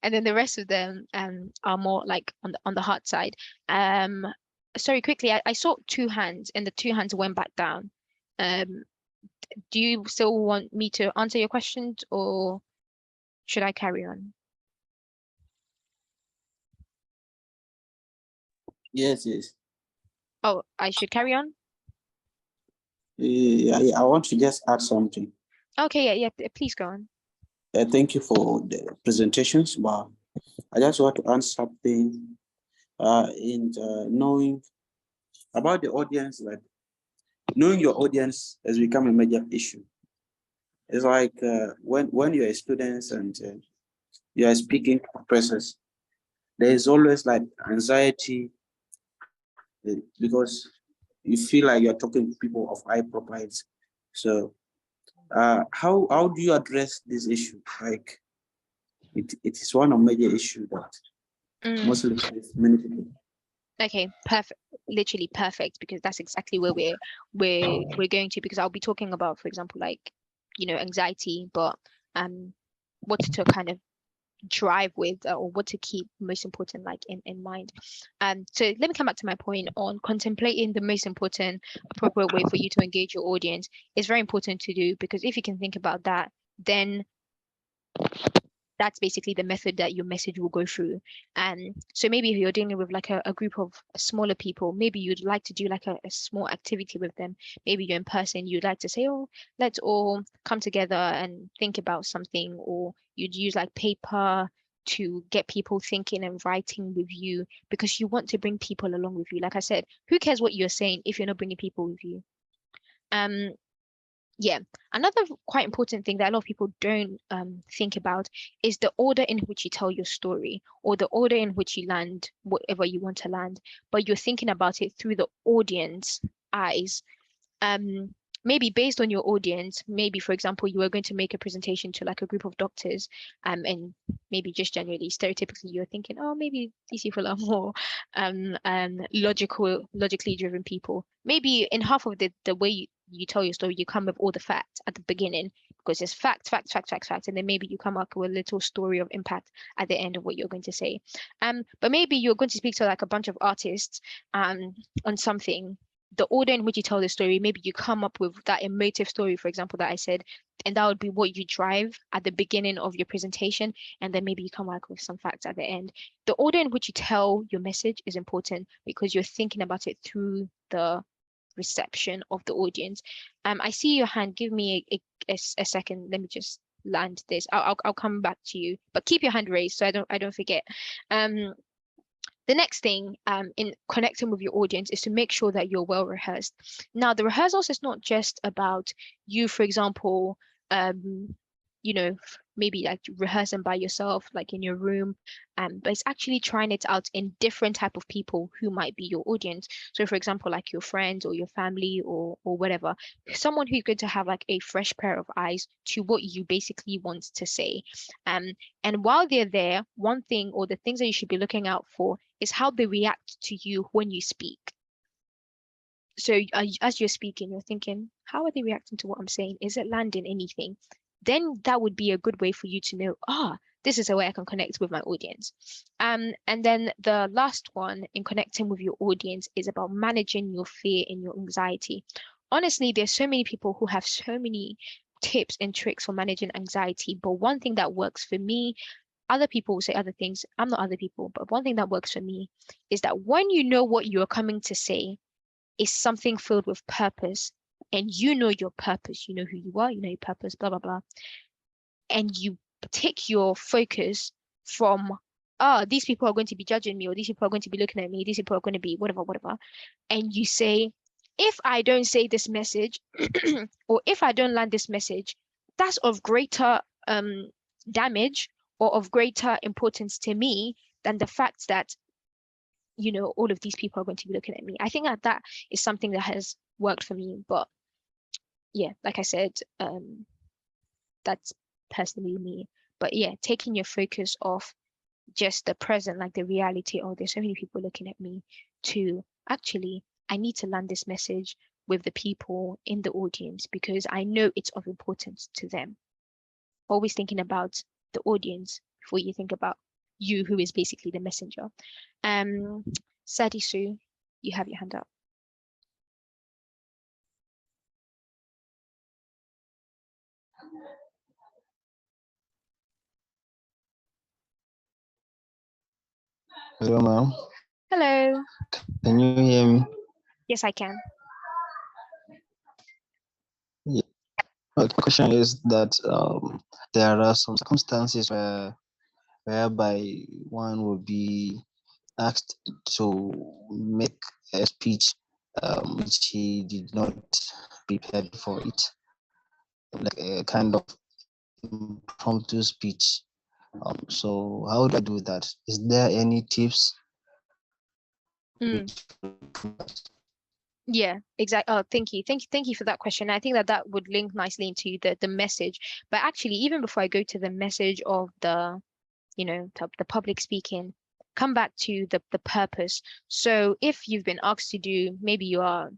And then the rest of them are more like on the heart side. Sorry, quickly, I saw two hands and the two hands went back down. Do you still want me to answer your questions or should I carry on? Yes. Oh, I should carry on? I want to just add something. Okay, yeah, please go on. Thank you for the presentations, but I just want to add something in knowing about the audience, like knowing your audience has become a major issue. It's like when you're a student and you are speaking to professors, there is always like anxiety because you feel like you're talking to people of high profiles. So how do you address this issue? Like it is one of major issue that mostly many people. Okay, perfect. Literally perfect, because that's exactly where we're going to, because I'll be talking about, for example, like, you know, anxiety, but what to kind of drive with or what to keep most important like in mind. So let me come back to my point on contemplating the most important appropriate way for you to engage your audience. Is very important to do, because if you can think about that, then that's basically the method that your message will go through. And so maybe if you're dealing with like a group of smaller people, maybe you'd like to do like a small activity with them. Maybe you're in person, you'd like to say, oh, let's all come together and think about something, or you'd use like paper to get people thinking and writing with you, because you want to bring people along with you. Like I said, who cares what you're saying if you're not bringing people with you? Yeah, another quite important thing that a lot of people don't think about is the order in which you tell your story, or the order in which you land whatever you want to land, but you're thinking about it through the audience eyes. Maybe based on your audience, maybe for example, you are going to make a presentation to like a group of doctors, and maybe just generally stereotypically you're thinking, oh, maybe these people are more logically driven people. Maybe in half of the way you tell your story, you come with all the facts at the beginning, because it's fact, and then maybe you come up with a little story of impact at the end of what you're going to say. But maybe you're going to speak to like a bunch of artists on something, the order in which you tell the story, maybe you come up with that emotive story, for example, that I said, and that would be what you drive at the beginning of your presentation, and then maybe you come back with some facts at the end. The order in which you tell your message is important because you're thinking about it through the reception of the audience. I see your hand. Give me a second. Let me just land this. I'll come back to you, but keep your hand raised so I don't forget. The next thing in connecting with your audience is to make sure that you're well rehearsed. Now, the rehearsals is not just about you, for example, you know, maybe like rehearsing by yourself, like in your room, but it's actually trying it out in different type of people who might be your audience. So, for example, like your friends or your family or whatever, someone who's going to have like a fresh pair of eyes to what you basically want to say. And while they're there, one thing or the things that you should be looking out for is how they react to you when you speak. So as you're speaking, you're thinking, how are they reacting to what I'm saying? Is it landing anything? Then that would be a good way for you to know, this is a way I can connect with my audience. And then the last one in connecting with your audience is about managing your fear and your anxiety. Honestly, there's so many people who have so many tips and tricks for managing anxiety, but one thing that works for me, other people will say other things. I'm not other people, but one thing that works for me is that when you know what you're coming to say is something filled with purpose, and you know your purpose, you know who you are, you know your purpose, blah, blah, blah. And you take your focus from, these people are going to be judging me, or these people are going to be looking at me, these people are going to be whatever, and you say, if I don't say this message, or if I don't land this message, that's of greater damage or of greater importance to me than the fact that, you know, all of these people are going to be looking at me. I think that is something that has worked for me. But yeah, like I said, that's personally me. But yeah, taking your focus off just the present, like the reality, there's so many people looking at me, to actually, I need to land this message with the people in the audience because I know it's of importance to them. Always thinking about the audience before you think about you, who is basically the messenger. Sadisu, you have your hand up. Hello, ma'am. Hello. Can you hear me? Yes, I can. Yeah. Well, the question is that there are some circumstances whereby one will be asked to make a speech which he did not prepare for it, like a kind of impromptu speech. So how do I do that? Is there any tips? Yeah, exactly. Oh, thank you for that question. I think that would link nicely into the message. But actually, even before I go to the message of the, you know, the public speaking, come back to the purpose. So if you've been asked to do, maybe you're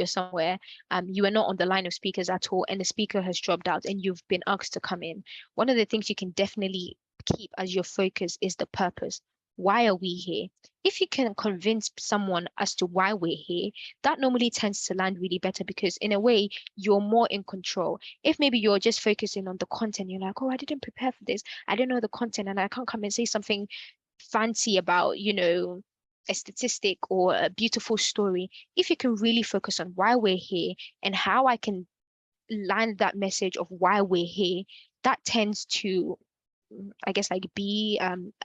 somewhere, you are not on the line of speakers at all, and the speaker has dropped out, and you've been asked to come in. One of the things you can definitely keep as your focus is the purpose. Why are we here? If you can convince someone as to why we're here, that normally tends to land really better because in a way, you're more in control. If maybe you're just focusing on the content, you're like, I didn't prepare for this. I don't know the content and I can't come and say something fancy about, you know, a statistic or a beautiful story. If you can really focus on why we're here and how I can land that message of why we're here, that tends to, I guess, like be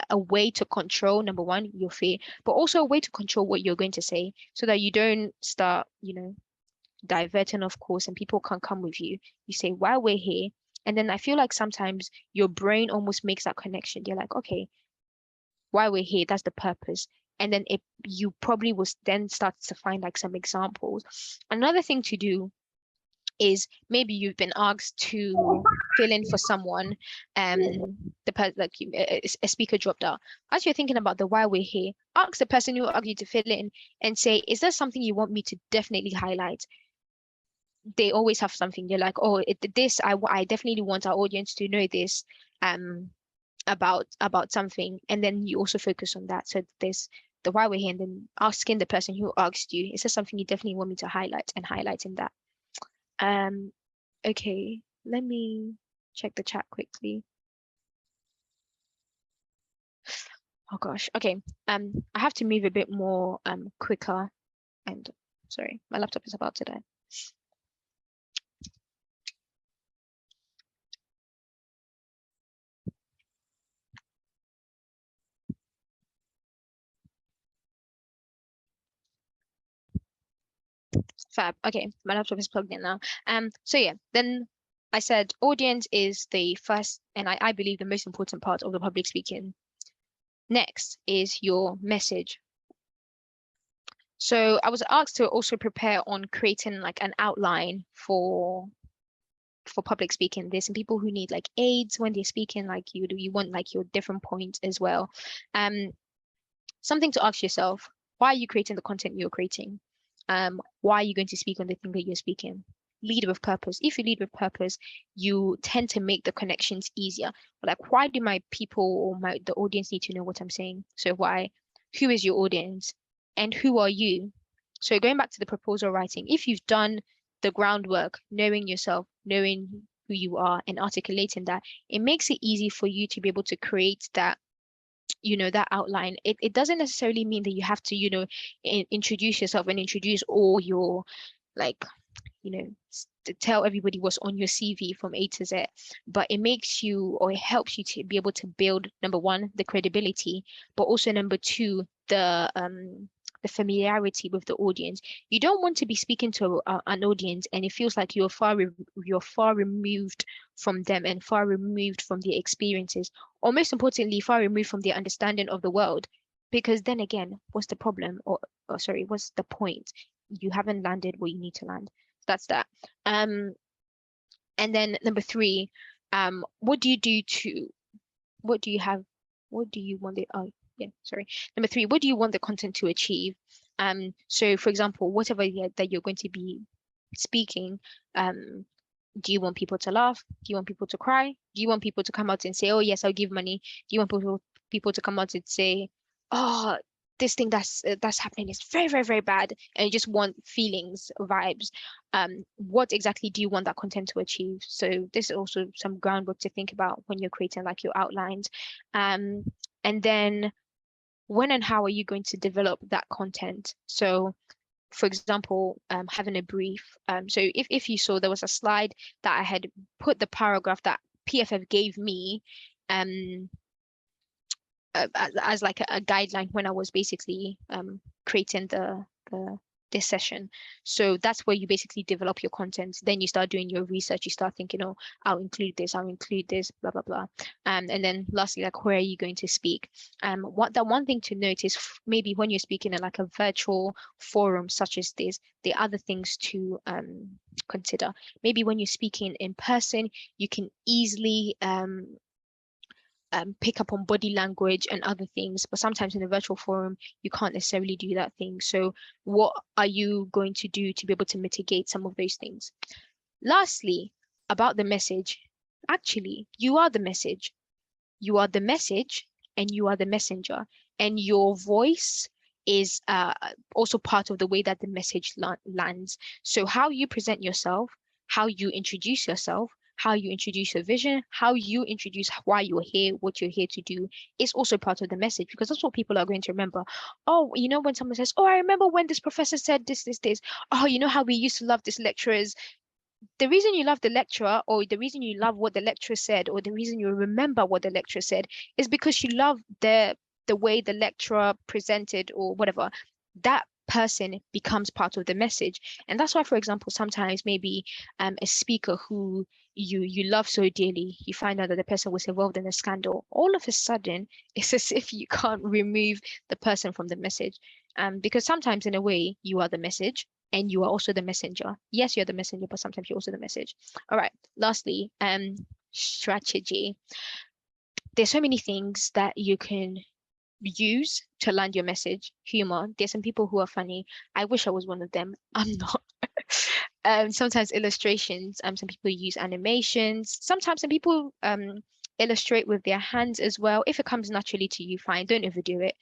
a way to control, number one, your fear, but also a way to control what you're going to say so that you don't start, you know, diverting off course and people can't come with you. You say why we're here. And then I feel like sometimes your brain almost makes that connection. You're like, okay, why we're here, that's the purpose. And then you probably will then start to find like some examples. Another thing to do is maybe you've been asked to fill in for someone, a speaker dropped out. As you're thinking about the why we're here, ask the person who asked you to fill in and say, is there something you want me to definitely highlight? They always have something. You're like, I definitely want our audience to know this about something, and then you also focus on that. So there's the why we're here, and then asking the person who asked you, is there something you definitely want me to highlight, and highlighting that. Okay, let me check the chat quickly. Oh gosh, okay. I have to move a bit more quicker, and sorry, my laptop is about to die. Fab. Okay, my laptop is plugged in now. So yeah, then I said audience is the first, and I believe the most important part of the public speaking. Next is your message. So I was asked to also prepare on creating like an outline for public speaking. There's some people who need like aids when they're speaking, like you want like your different points as well. Something to ask yourself: why are you creating the content you're creating? Why are you going to speak on the thing that you're speaking? Lead with purpose. If you lead with purpose, you tend to make the connections easier. Like, why do my people or the audience need to know what I'm saying? So why? Who is your audience? And who are you? So going back to the proposal writing, if you've done the groundwork, knowing yourself, knowing who you are, and articulating that, it makes it easy for you to be able to create that, that outline. It doesn't necessarily mean that you have to, introduce yourself and introduce all your, like, to tell everybody what's on your CV from A to Z, but it makes you, or it helps you to be able to build, number one, the credibility, but also number two, the familiarity with the audience. You don't want to be speaking to an audience and it feels like you're far removed from them and far removed from their experiences, or most importantly, far removed from their understanding of the world. Because then again, what's the problem? Or sorry, what's the point? You haven't landed where you need to land. That's that. And then number three, what do you want the, oh yeah, sorry. Number three, what do you want the content to achieve? So for example, whatever that you're going to be speaking, do you want people to laugh? Do you want people to cry? Do you want people to come out and say, oh yes, I'll give money? Do you want people to come out and say, oh, this thing that's happening is very, very, very bad, and you just want feelings, vibes? What exactly do you want that content to achieve? So this is also some groundwork to think about when you're creating like your outlines. And then when and how are you going to develop that content? So for example, having a brief. So if you saw, there was a slide that I had put the paragraph that PFF gave me as like a guideline when I was basically creating this session. So that's where you basically develop your content. Then you start doing your research. You start thinking, oh, I'll include this, blah, blah, blah. And then lastly, like, where are you going to speak? One thing to note is maybe when you're speaking in like a virtual forum such as this, there are other things to consider. Maybe when you're speaking in person, you can easily pick up on body language and other things, but sometimes in a virtual forum, you can't necessarily do that thing. So what are you going to do to be able to mitigate some of those things? Lastly, about the message, actually, you are the message. You are the message and you are the messenger, and your voice is also part of the way that the message lands. So how you present yourself, how you introduce yourself, how you introduce your vision, how you introduce why you're here, what you're here to do, is also part of the message, because that's what people are going to remember. Oh, when someone says, oh, I remember when this professor said this. Oh, you know how we used to love this lecturers. The reason you love the lecturer, or the reason you love what the lecturer said, or the reason you remember what the lecturer said, is because you love the way the lecturer presented or whatever. That person becomes part of the message. And that's why, for example, sometimes maybe a speaker who you love so dearly, you find out that the person was involved in a scandal. All of a sudden, it's as if you can't remove the person from the message. Because sometimes, in a way, you are the message and you are also the messenger. Yes, you're the messenger, but sometimes you're also the message. All right. Lastly, strategy. There's so many things that you can use to land your message. Humor. There's some people who are funny. I wish I was one of them. I'm not. Sometimes illustrations. Some people use animations. Sometimes some people illustrate with their hands as well. If it comes naturally to you, fine, don't overdo it.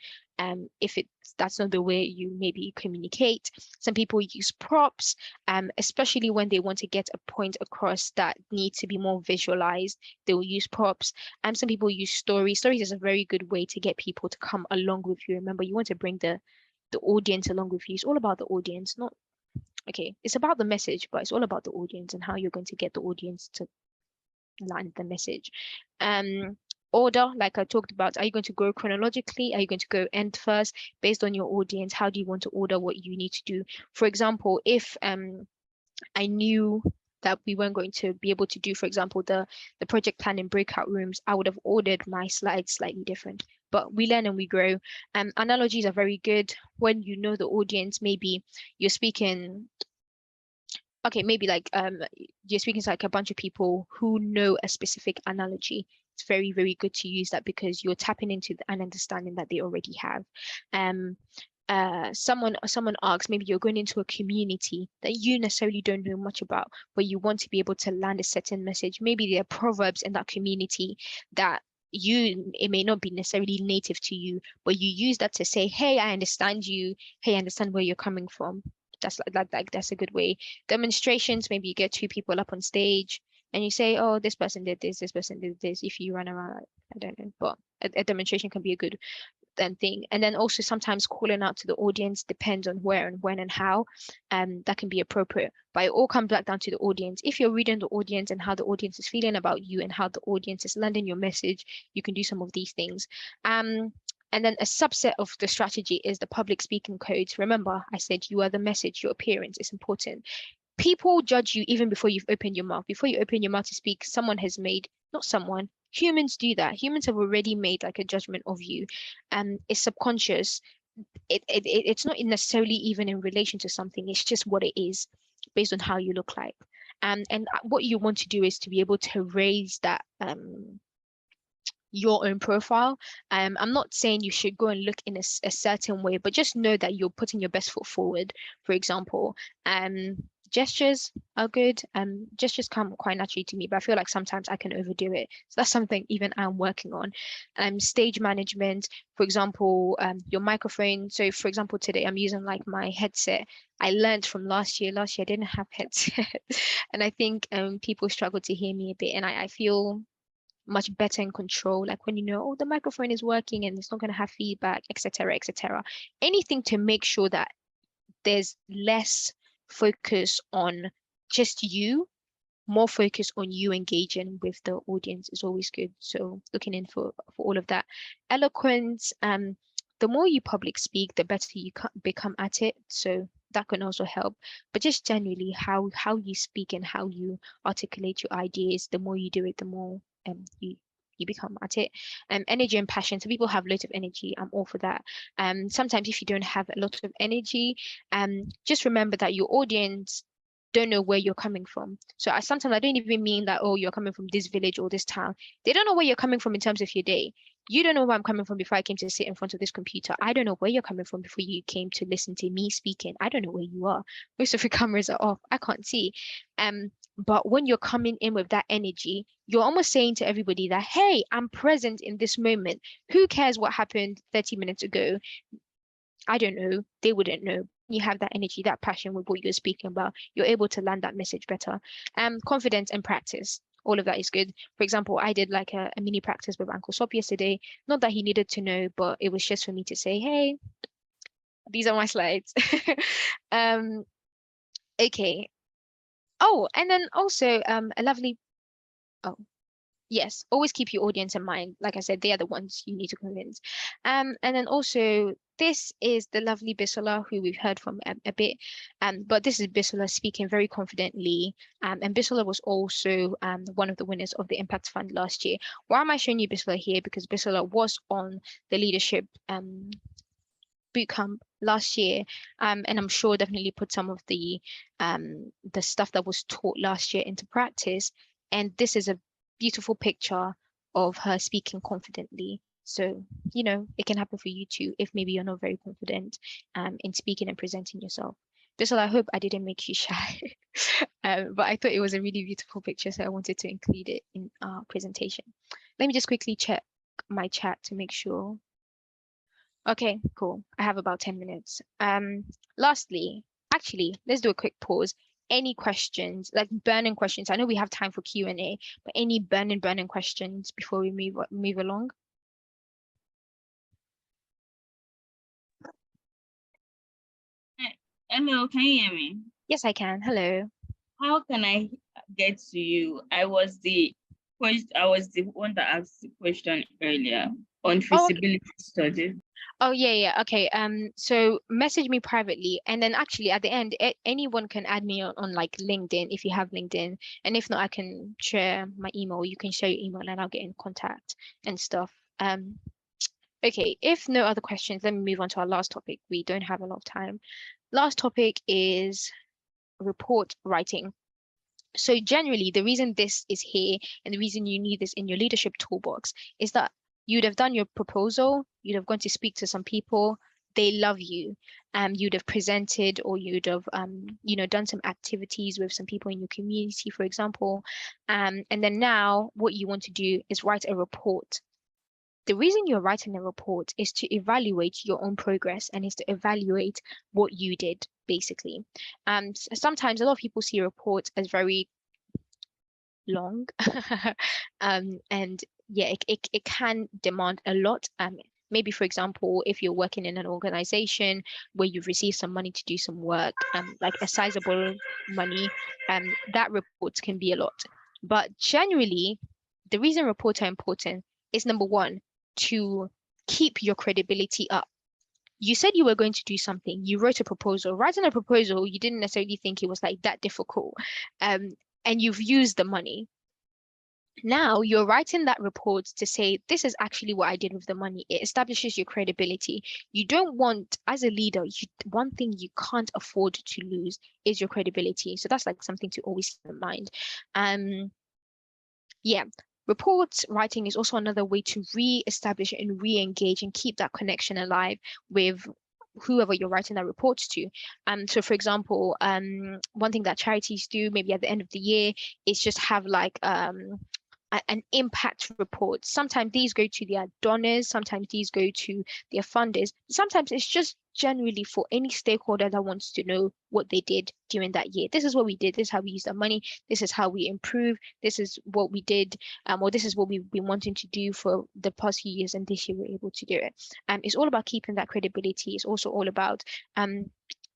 If that's not the way you maybe communicate. Some people use props, especially when they want to get a point across that needs to be more visualized. They will use props. Some people use stories. Stories is a very good way to get people to come along with you. Remember, you want to bring the audience along with you. It's all about the audience, not okay. It's about the message, but it's all about the audience and how you're going to get the audience to land the message. Order, like I talked about, are you going to go chronologically? Are you going to go end first? Based on your audience, how do you want to order what you need to do? For example, if I knew that we weren't going to be able to do, for example, the project planning breakout rooms, I would have ordered my slides slightly different. But we learn and we grow. Analogies are very good when you know the audience. Maybe you're speaking, okay, maybe like you're speaking to like a bunch of people who know a specific analogy. It's very, very good to use that because you're tapping into an understanding that they already have. Someone asks, maybe you're going into a community that you necessarily don't know much about, but you want to be able to land a certain message. Maybe there are proverbs in that community that it may not be necessarily native to you, but you use that to say, hey, I understand you. Hey, I understand where you're coming from. That's like that's a good way. Demonstrations, maybe you get two people up on stage and you say, oh, this person did this person did this. If you run around, I don't know, but a demonstration can be a good thing. And then also sometimes calling out to the audience depends on where and when and how, that can be appropriate. But it all comes back down to the audience. If you're reading the audience and how the audience is feeling about you and how the audience is landing your message, you can do some of these things. And then a subset of the strategy is the public speaking codes. Remember, I said you are the message, your appearance is important. People judge you even before you've opened your mouth. Before you open your mouth to speak, someone has made, not someone, humans do that. Humans have already made like a judgment of you. It's subconscious. It's not necessarily even in relation to something. It's just what it is based on how you look like. And what you want to do is to be able to raise that your own profile. I'm not saying you should go and look in a certain way, but just know that you're putting your best foot forward. For example, gestures are good. Gestures come quite naturally to me, but I feel like sometimes I can overdo it. So that's something even I'm working on. Stage management, for example, your microphone. So for example, today I'm using like my headset. I learned from last year. Last year I didn't have headset, and I think people struggle to hear me a bit, and I feel much better in control, like when you know, oh, the microphone is working and it's not going to have feedback, etc., etc. Anything to make sure that there's less focus on just you, more focus on you engaging with the audience is always good. So looking in for all of that. Eloquence, the more you public speak, the better you become at it. So that can also help. But just generally how you speak and how you articulate your ideas, the more you do it, the more you become at it. Energy and passion. So people have lots of energy. I'm all for that. Sometimes if you don't have a lot of energy, just remember that your audience don't know where you're coming from. So sometimes I don't even mean that, oh, you're coming from this village or this town. They don't know where you're coming from in terms of your day. You don't know where I'm coming from before I came to sit in front of this computer. I don't know where you're coming from before you came to listen to me speaking. I don't know where you are. Most of your cameras are off. I can't see. But when you're coming in with that energy, you're almost saying to everybody that, hey, I'm present in this moment. Who cares what happened 30 minutes ago? I don't know. They wouldn't know. You have that energy, that passion with what you're speaking about. You're able to land that message better. Confidence and practice. All of that is good. For example, I did like a mini practice with Uncle Sop yesterday. Not that he needed to know, but it was just for me to say, hey, these are my slides. Okay. Oh, and then also a lovely, oh, yes, always keep your audience in mind. Like I said, they are the ones you need to convince. And then also, this is the lovely Abisola, who we've heard from a bit. But this is Abisola speaking very confidently. And Abisola was also one of the winners of the Impact Fund last year. Why am I showing you Abisola here? Because Abisola was on the leadership bootcamp last year, and I'm sure definitely put some of the stuff that was taught last year into practice. And this is a beautiful picture of her speaking confidently. So, you know, it can happen for you too, if maybe you're not very confident in speaking and presenting yourself. Bissell, I hope I didn't make you shy, but I thought it was a really beautiful picture, so I wanted to include it in our presentation. Let me just quickly check my chat to make sure. Okay, cool. I have about 10 minutes. Lastly, actually, let's do a quick pause. Any questions, like burning questions? I know we have time for Q&A, but any burning questions before we move along? Hello, can you hear me? Yes, I can. Hello. How can I get to you? I was the one that asked the question earlier on feasibility study. Oh yeah. Okay. So message me privately, and then actually at the end, anyone can add me on like LinkedIn if you have LinkedIn, and if not, I can share my email. You can share your email, and I'll get in contact and stuff. Okay. If no other questions, let me move on to our last topic. We don't have a lot of time. Last topic is report writing. So generally, the reason this is here and the reason you need this in your leadership toolbox is that you'd have done your proposal, you'd have gone to speak to some people, they love you, you'd have presented, or you'd have done some activities with some people in your community, for example, and then now what you want to do is write a report. The reason you're writing a report is to evaluate your own progress and is to evaluate what you did, basically. Sometimes a lot of people see reports as very long and yeah, it can demand a lot. Maybe, for example, if you're working in an organization where you've received some money to do some work, like a sizable money, that report can be a lot. But generally, the reason reports are important is number one, to keep your credibility up. You said you were going to do something. You wrote a proposal. Writing a proposal, you didn't necessarily think it was like that difficult. And you've used the money. Now you're writing that report to say, this is actually what I did with the money. It establishes your credibility. You don't want, as a leader, one thing you can't afford to lose is your credibility. So that's like something to always keep in mind. Yeah. Report writing is also another way to re-establish and re-engage and keep that connection alive with whoever you're writing that report to. So for example, one thing that charities do maybe at the end of the year is just have like an impact report. Sometimes these go to their donors, sometimes these go to their funders. Sometimes it's just generally for any stakeholder that wants to know what they did during that year. This is what we did, this is how we used our money, this is how we improve, this is what we did, or this is what we've been wanting to do for the past few years, and this year we're able to do it. It's all about keeping that credibility. It's also all about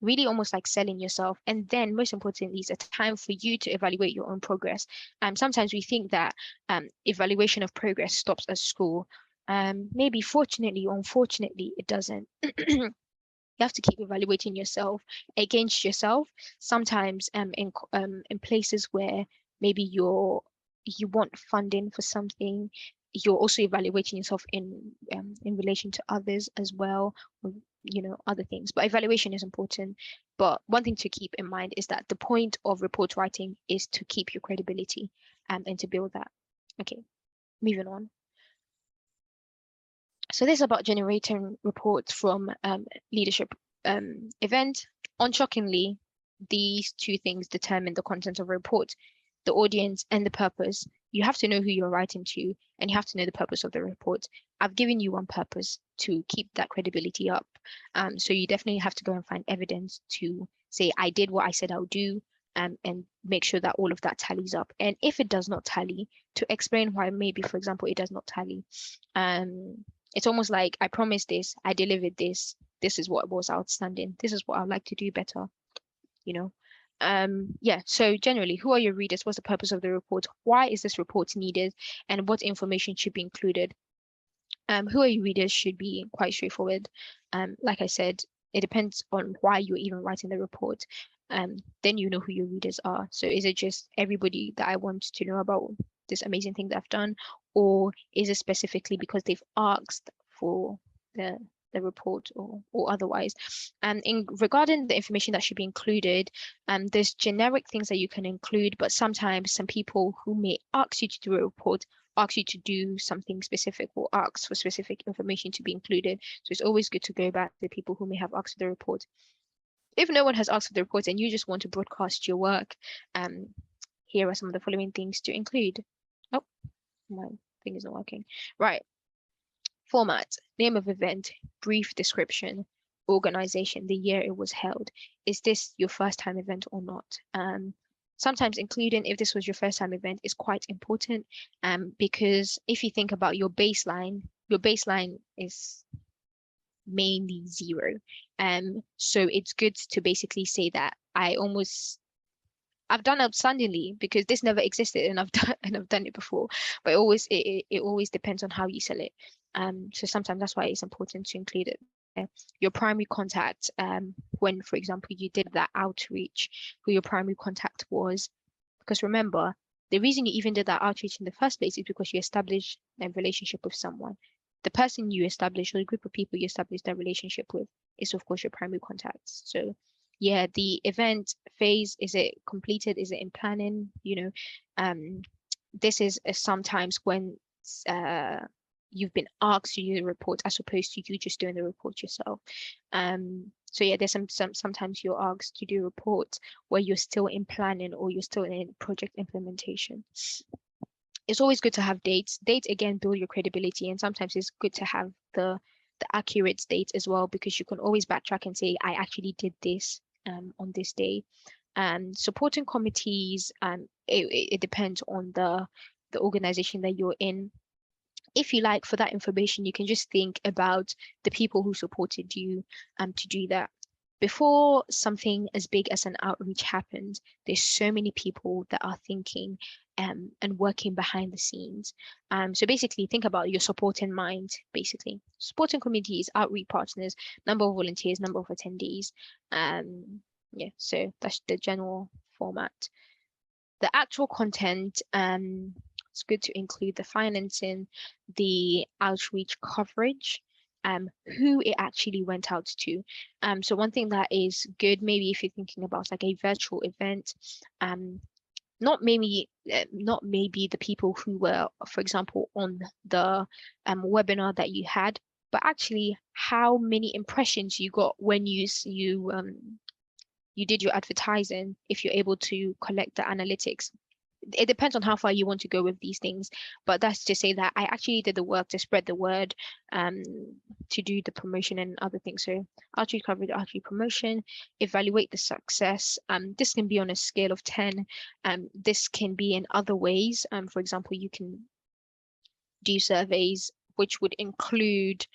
really almost like selling yourself. And then most importantly, it's a time for you to evaluate your own progress. Sometimes we think that evaluation of progress stops at school. Maybe fortunately or unfortunately, it doesn't. You have to keep evaluating yourself against yourself. Sometimes in places where maybe you want funding for something, you're also evaluating yourself in relation to others as well, or, other things. But evaluation is important. But one thing to keep in mind is that the point of report writing is to keep your credibility and to build that. Okay, moving on. So this is about generating reports from leadership event. Unshockingly, these two things determine the content of a report, the audience and the purpose. You have to know who you're writing to, and you have to know the purpose of the report. I've given you one purpose, to keep that credibility up. So you definitely have to go and find evidence to say, I did what I said I'll do, and make sure that all of that tallies up. And if it does not tally, to explain why maybe, for example, it does not tally. It's almost like, I promised this, I delivered this, this is what was outstanding, this is what I'd like to do better, Yeah, so generally, who are your readers? What's the purpose of the report? Why is this report needed? And what information should be included? Who are your readers should be quite straightforward. Like I said, it depends on why you're even writing the report. Then you know who your readers are. So is it just everybody that I want to know about this amazing thing that I've done? Or is it specifically because they've asked for the report or otherwise? And regarding the information that should be included, there's generic things that you can include, but sometimes some people who may ask you to do a report ask you to do something specific or ask for specific information to be included. So it's always good to go back to the people who may have asked for the report. If no one has asked for the report and you just want to broadcast your work, here are some of the following things to include. Oh, my thing is not working. Right. Format, name of event, brief description, organization, the year it was held. Is this your first time event or not? Sometimes including if this was your first time event is quite important, because if you think about your baseline is mainly 0. So it's good to basically say that I've done outstandingly because this never existed and I've done it before, but it always depends on how you sell it. So sometimes that's why it's important to include it there. Your primary contact, when, for example, you did that outreach, who your primary contact was, because remember, the reason you even did that outreach in the first place is because you established a relationship with someone. The person you establish or the group of people you establish that relationship with is, of course, your primary contacts. So yeah, the event phase, is it completed? Is it in planning? This is sometimes when you've been asked to do the report as opposed to you just doing the report yourself. So yeah, there's sometimes you're asked to do reports where you're still in planning or you're still in project implementation. It's always good to have dates. Dates, again, build your credibility, and sometimes it's good to have the accurate date as well, because you can always backtrack and say, I actually did this on this day. Supporting committees, it depends on the organization that you're in. If you like, for that information, you can just think about the people who supported you to do that. Before something as big as an outreach happens, there's so many people that are thinking and working behind the scenes. So basically, think about your support in mind, basically. Supporting committees, outreach partners, number of volunteers, number of attendees. Yeah, so that's the general format. The actual content, it's good to include the financing, the outreach coverage, who it actually went out to. So one thing that is good, maybe if you're thinking about like a virtual event, not maybe the people who were, for example, on the webinar that you had, but actually how many impressions you got when you did your advertising, if you're able to collect the analytics. It depends on how far you want to go with these things, but that's to say that I actually did the work to spread the word, to do the promotion and other things. So outreach coverage, outreach promotion, evaluate the success. This can be on a scale of 10. This can be in other ways. For example, you can do surveys which would include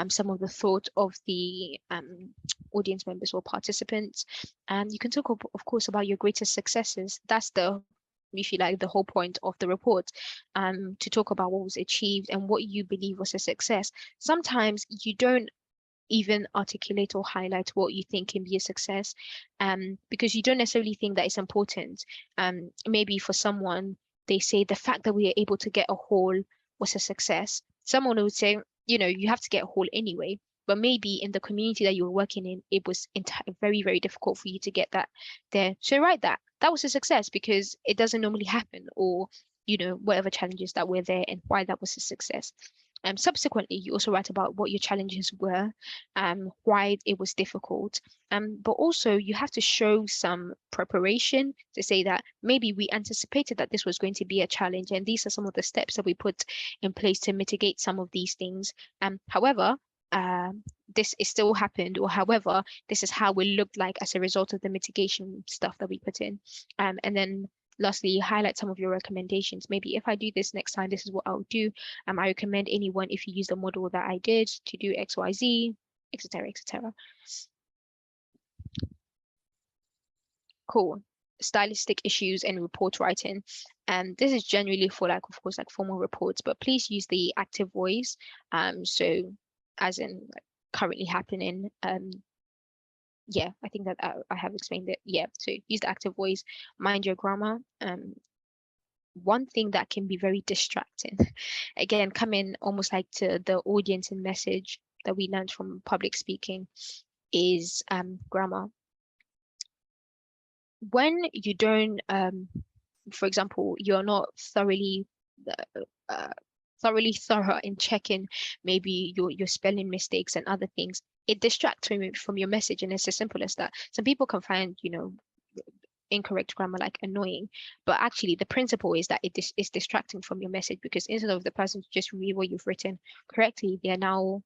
some of the thought of the audience members or participants. You can talk, of course, about your greatest successes. That's if you like, the whole point of the report, to talk about what was achieved and what you believe was a success. Sometimes you don't even articulate or highlight what you think can be a success, because you don't necessarily think that it's important. Maybe for someone, they say the fact that we are able to get a hall was a success. Someone would say, you have to get a hall anyway, but maybe in the community that you were working in, it was very, very difficult for you to get that there. So write that was a success because it doesn't normally happen, or, whatever challenges that were there and why that was a success. Subsequently, you also write about what your challenges were, why it was difficult, but also you have to show some preparation to say that maybe we anticipated that this was going to be a challenge, and these are some of the steps that we put in place to mitigate some of these things. However, this is still happened, or however, this is how it looked like as a result of the mitigation stuff that we put in. And then lastly, highlight some of your recommendations. Maybe if I do this next time, this is what I'll do. I recommend anyone, if you use the model that I did, to do X, Y, Z, etc., etc. Cool. Stylistic issues and report writing. And this is generally for, like, of course, like formal reports, but please use the active voice. So as in like, currently happening. Yeah, I think that I have explained it. Yeah, so use the active voice, mind your grammar. One thing that can be very distracting, again, coming almost like to the audience and message that we learned from public speaking, is grammar. When you don't, for example, you're not thoroughly thorough in checking maybe your spelling mistakes and other things, it distracts from your message. And it's as simple as that. Some people can find, incorrect grammar, like annoying. But actually, the principle is that it is distracting from your message, because instead of the person to just read what you've written correctly, they are now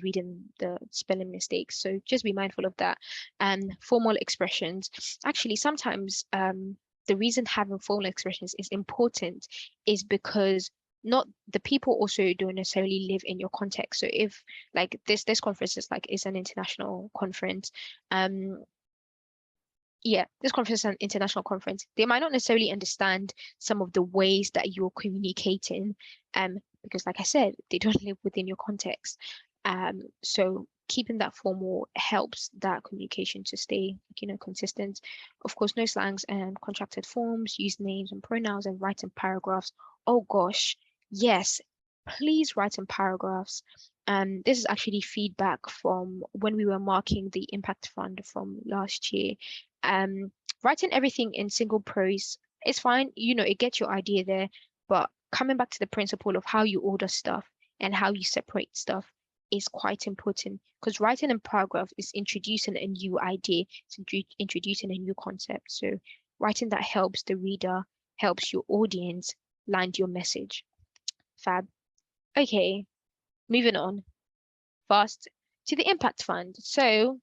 reading the spelling mistakes. So just be mindful of that. And formal expressions. Actually, sometimes the reason having formal expressions is important is because not the people also don't necessarily live in your context. So if like this conference is an international conference, this conference is an international conference, they might not necessarily understand some of the ways that you're communicating, because like I said, they don't live within your context. So keeping that formal helps that communication to stay, consistent. Of course, no slangs and contracted forms, use names and pronouns, and write in paragraphs. Oh gosh, yes, please write in paragraphs. This is actually feedback from when we were marking the impact fund from last year. Writing everything in single prose is fine, it gets your idea there, but coming back to the principle of how you order stuff and how you separate stuff is quite important, because writing in paragraph is introducing a new idea, it's introducing a new concept. So writing that helps the reader, helps your audience land your message. Fab. Okay, moving on fast to the impact fund. So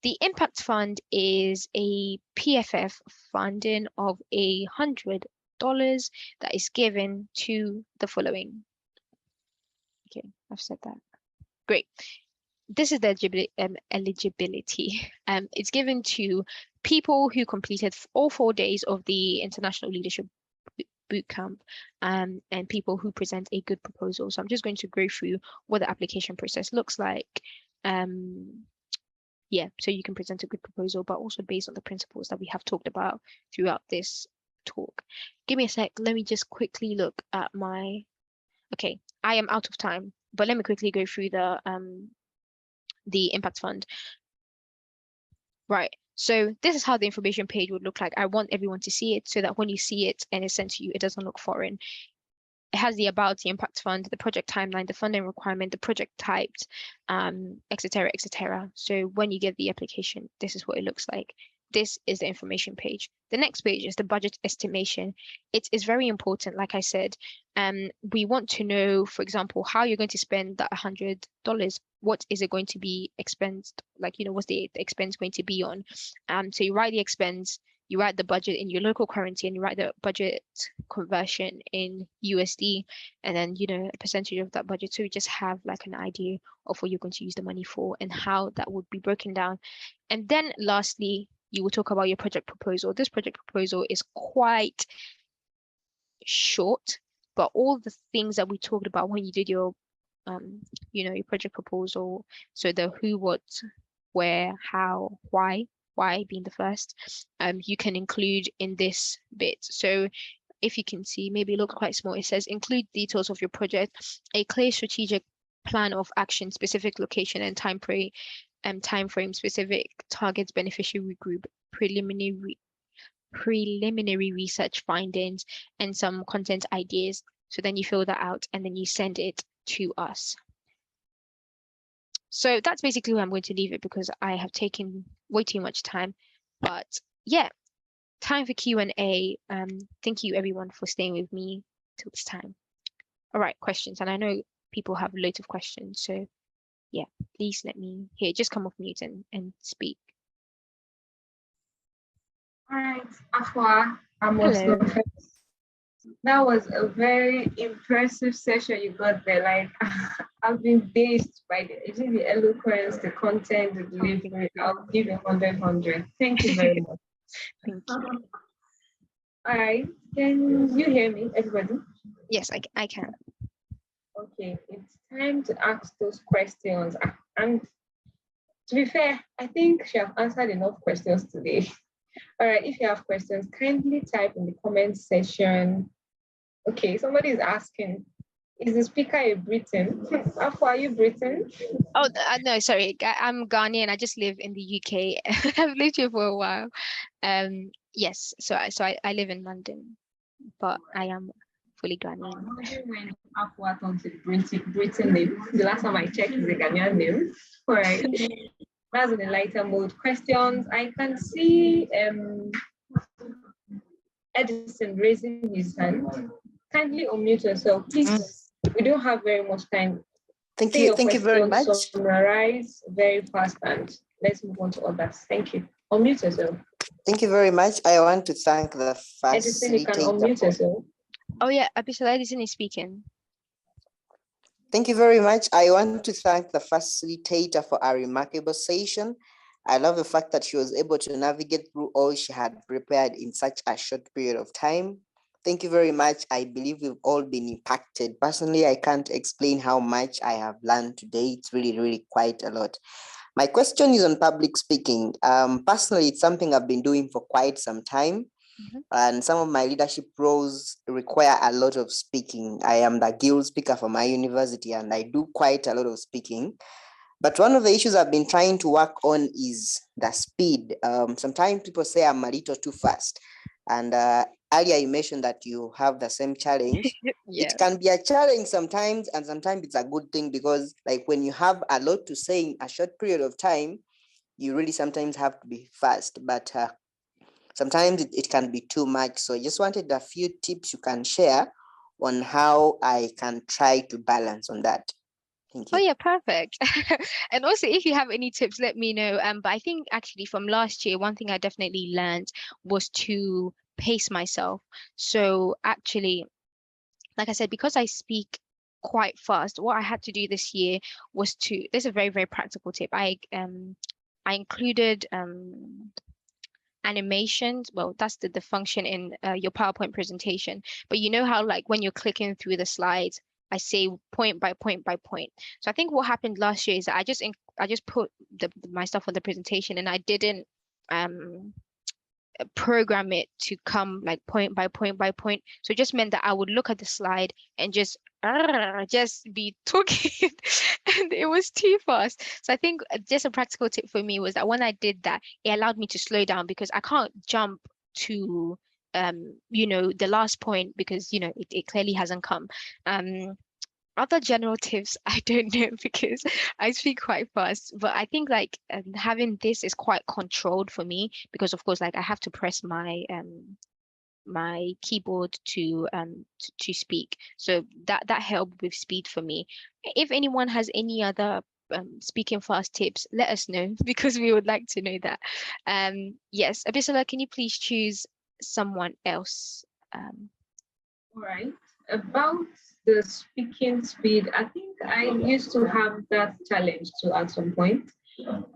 the impact fund is a PFF funding of $100 that is given to the following. Okay, I've said that. Great. This is the eligibility. It's given to people who completed all 4 days of the International Leadership Bootcamp, and people who present a good proposal. So I'm just going to go through what the application process looks like. So you can present a good proposal, but also based on the principles that we have talked about throughout this talk. Give me a sec. Let me just quickly look at my. Okay, I am out of time, but let me quickly go through the impact fund. Right. So this is how the information page would look like. I want everyone to see it so that when you see it and it's sent to you, it doesn't look foreign. It has the about, the impact fund, the project timeline, the funding requirement, the project types, etc., etc. So when you get the application, this is what it looks like. This is the information page. The next page is the budget estimation. It is very important, like I said. We want to know, for example, how you're going to spend that $100. What is it going to be expensed? What's the expense going to be on? So you write the expense, you write the budget in your local currency, and you write the budget conversion in USD, and then a percentage of that budget. So you just have an idea of what you're going to use the money for and how that would be broken down. And then lastly, you will talk about your project proposal. This project proposal is quite short, but all the things that we talked about when you did your your project proposal, so the who, what, where, how, why being the first, you can include in this bit. So if you can see, maybe it looks quite small, it says include details of your project, a clear strategic plan of action, specific location and time frame, specific targets, beneficiary group, preliminary research findings, and some content ideas. So then you fill that out and then you send it to us. So that's basically where I'm going to leave it, because I have taken way too much time. But yeah, time for Q&A. Thank you everyone for staying with me till this time. All right, questions. And I know people have loads of questions. So yeah, please let me hear. Just come off mute and speak. All right, Afua, Hello. That was a very impressive session you got there. Like, I've been dazed by the eloquence, the content, the delivery. I'll give you 100. Thank you very much. Thank you. All right, can you hear me, everybody? Yes, I can. Okay, it's time to ask those questions. And to be fair, I think she have answered enough questions today. All right, if you have questions, kindly type in the comment section. Okay, somebody is asking, is the speaker a Briton? Afua, are you Briton? Oh, no, sorry. I'm Ghanaian. I just live in the UK. I've lived here for a while. Yes, so I live in London, but I am fully Ghanaian. When Afua turns to Britain name, the last time I checked is a Ghanaian name. All right. That's in a lighter mode. Questions. I can see Edison raising his hand. Kindly unmute yourself, please. We don't have very much time. Thank Say you. your Thank you very questions, much. summarize very fast, and let's move on to others. Thank you. Unmute yourself. Thank you very much. I want to thank the Edison, you can facilitator. unmute yourself. Oh yeah, Abisola Edison is speaking. Thank you very much. I want to thank the facilitator for a remarkable session. I love the fact that she was able to navigate through all she had prepared in such a short period of time. Thank you very much. I believe we've all been impacted. Personally, I can't explain how much I have learned today. It's really, really quite a lot. My question is on public speaking. Personally, it's something I've been doing for quite some time. And some of my leadership roles require a lot of speaking. I am the guild speaker for my university and I do quite a lot of speaking. But one of the issues I've been trying to work on is the speed. Sometimes people say I'm a little too fast. And earlier you mentioned that you have the same challenge. Yeah. It can be a challenge sometimes, and sometimes it's a good thing because like when you have a lot to say in a short period of time, you really sometimes have to be fast. But sometimes it can be too much. So I just wanted a few tips you can share on how I can try to balance on that. Thank you. Oh yeah, perfect. And also if you have any tips, let me know. But I think actually from last year, one thing I definitely learned was to pace myself. So actually, like I said, because I speak quite fast, what I had to do this year was this is a very, very practical tip. I included animations. Well, that's the function in your PowerPoint presentation. But you know how like when you're clicking through the slides, I say point by point by point. So I think what happened last year is that I just put my stuff on the presentation and I didn't program it to come like point by point by point. So it just meant that I would look at the slide and just be talking and it was too fast. So I think just a practical tip for me was that when I did that, it allowed me to slow down because I can't jump to the last point because it clearly hasn't come. Other general tips, I don't know because I speak quite fast, but I think like having this is quite controlled for me because of course like I have to press my my keyboard to speak, so that helped with speed for me. If anyone has any other speaking fast tips, let us know because we would like to know that. Yes, Abisola, can you please choose someone else? All right. About the speaking speed, I think I used to have that challenge too at some point.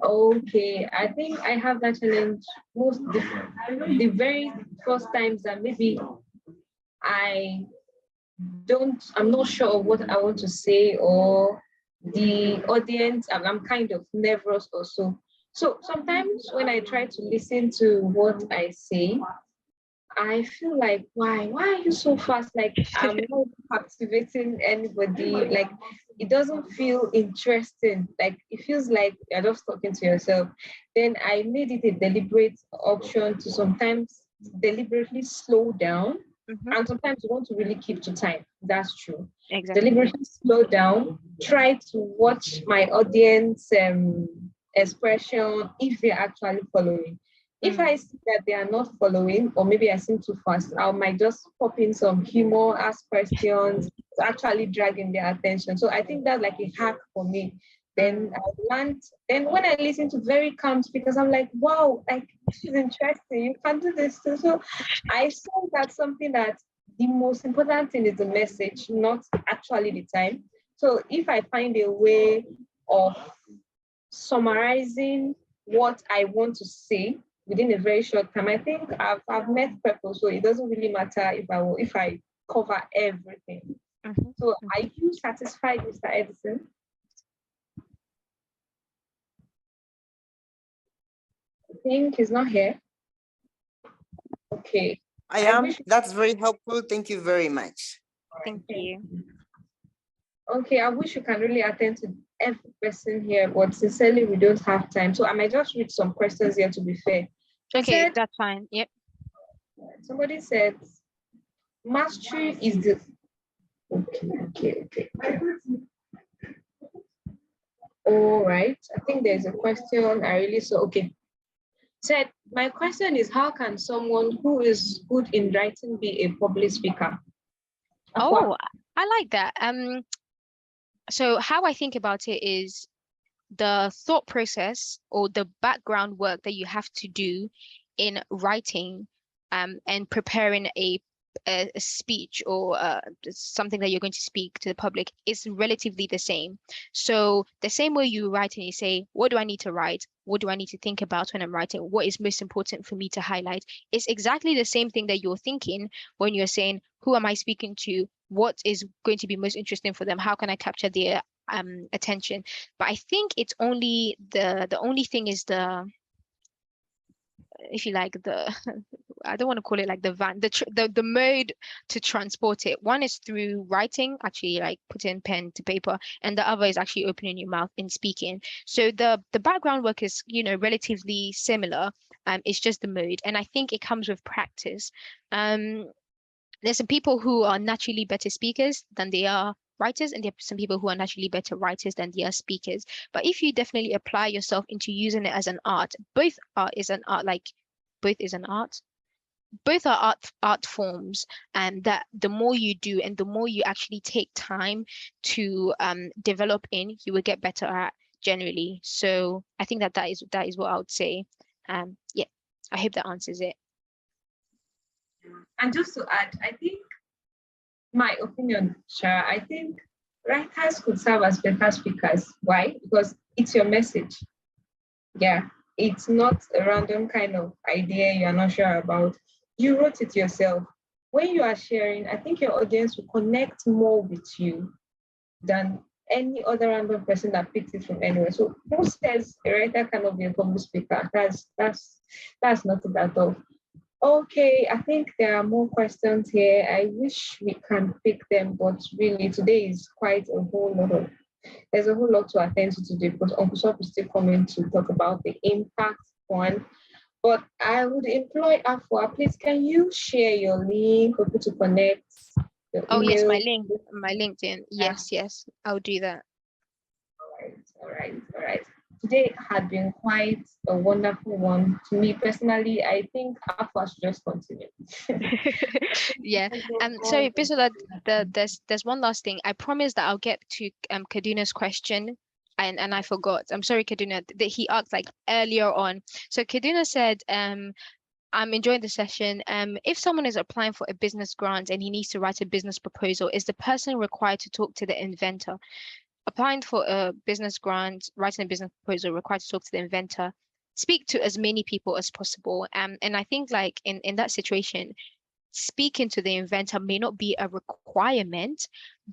Okay, I think I have that challenge the very first times that maybe I'm not sure of what I want to say, or the audience, I'm kind of nervous or so. So sometimes when I try to listen to what I say, I feel like, why are you so fast? Like I'm not captivating anybody. Like it doesn't feel interesting. Like it feels like you're just talking to yourself. Then I made it a deliberate option to sometimes deliberately slow down. And sometimes you want to really keep to time. That's true. Exactly. Deliberately slow down. Try to watch my audience expression if they're actually following. If I see that they are not following, or maybe I seem too fast, I might just pop in some humor, ask questions, to actually dragging their attention. So I think that's like a hack for me. Then I learned, then when I listen to very calm speakers, I'm like, wow, like this is interesting. You can do this too. So I saw that something that the most important thing is the message, not actually the time. So if I find a way of summarizing what I want to say within a very short time, I think I've met purpose. So it doesn't really matter if I cover everything. So are you satisfied, Mr. Edison? I think he's not here. Okay. I am. That's very helpful. Thank you very much. Thank you. Okay, I wish you can really attend to every person here, but sincerely, we don't have time. So I might just read some questions here to be fair. Okay, that's fine. Yep. Somebody said, mastery is the... Okay. All right. I think there's a question I really saw. Okay. Said, my question is, how can someone who is good in writing be a public speaker? Oh, I like that. So how I think about it is the thought process or the background work that you have to do in writing and preparing a speech or something that you're going to speak to the public is relatively the same. So the same way you write and you say, what do I need to write? What do I need to think about when I'm writing? What is most important for me to highlight? It's exactly the same thing that you're thinking when you're saying, who am I speaking to? What is going to be most interesting for them? How can I capture their attention? But I think it's only the only thing is the, if you like, the I don't want to call it like the van, the mode to transport it. One is through writing, actually like putting pen to paper, and the other is actually opening your mouth and speaking. So the background work is, you know, relatively similar. It's just the mode, and I think it comes with practice. There's some people who are naturally better speakers than they are writers, and there are some people who are naturally better writers than they are speakers. But if you definitely apply yourself into using it as an art, both art is an art, like both is an art. Both are art forms, and that the more you do and the more you actually take time to develop in, you will get better at generally. So I think that is what I would say. Yeah, I hope that answers it. And just to add, I think my opinion, Shara, I think writers could serve as better speakers. Why? Because it's your message. Yeah, it's not a random kind of idea you're not sure about. You wrote it yourself. When you are sharing, I think your audience will connect more with you than any other random person that picked it from anywhere. So who says a writer cannot be a public speaker? That's not it at all. Okay, I think there are more questions here. I wish we can pick them, but really today is quite a whole lot of, there's a whole lot to attend to today because Uncle Shop is still coming to talk about the impact one. But I would employ Afua, please, can you share your link for people to connect? Oh yes, my LinkedIn. Yes, I'll do that. All right. Today had been quite a wonderful one. To me personally, I think Afua should just continue. Yeah. Sorry, Abisola, there's one last thing. I promised that I'll get to Kaduna's question. And I forgot. I'm sorry, Kaduna, that he asked like earlier on. So Kaduna said, I'm enjoying the session. If someone is applying for a business grant and he needs to write a business proposal, is the person required to talk to the inventor? Applying for a business grant, writing a business proposal, required to talk to the inventor, speak to as many people as possible. And I think like in that situation, speaking to the inventor may not be a requirement,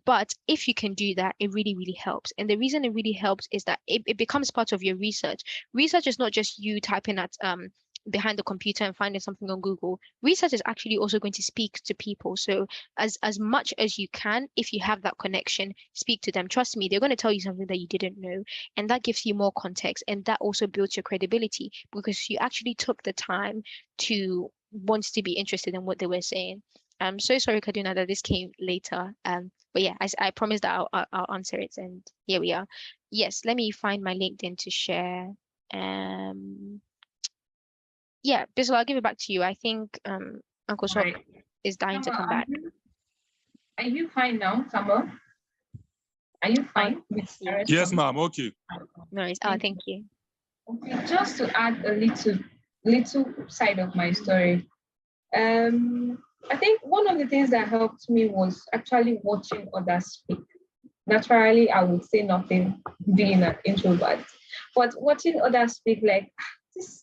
but if you can do that, it really, really helps. And the reason it really helps is that it becomes part of your research. Research is not just you typing at behind the computer and finding something on Google. Research is actually also going to speak to people. So as much as you can, if you have that connection, speak to them. Trust me, they're going to tell you something that you didn't know. And that gives you more context. And that also builds your credibility because you actually took the time to want to be interested in what they were saying. I'm so sorry, Kaduna, that this came later. But yeah, I promised that I'll answer it. And here we are. Yes, let me find my LinkedIn to share. Yeah, Bissell, I'll give it back to you. I think Uncle Shop is dying to come back. Are you fine now, Samuel? Are you fine? Yes, ma'am. Okay. Nice. Thank you. Okay, just to add a little side of my story. I think one of the things that helped me was actually watching others speak. Naturally, I would say nothing being an introvert, but watching others speak, like,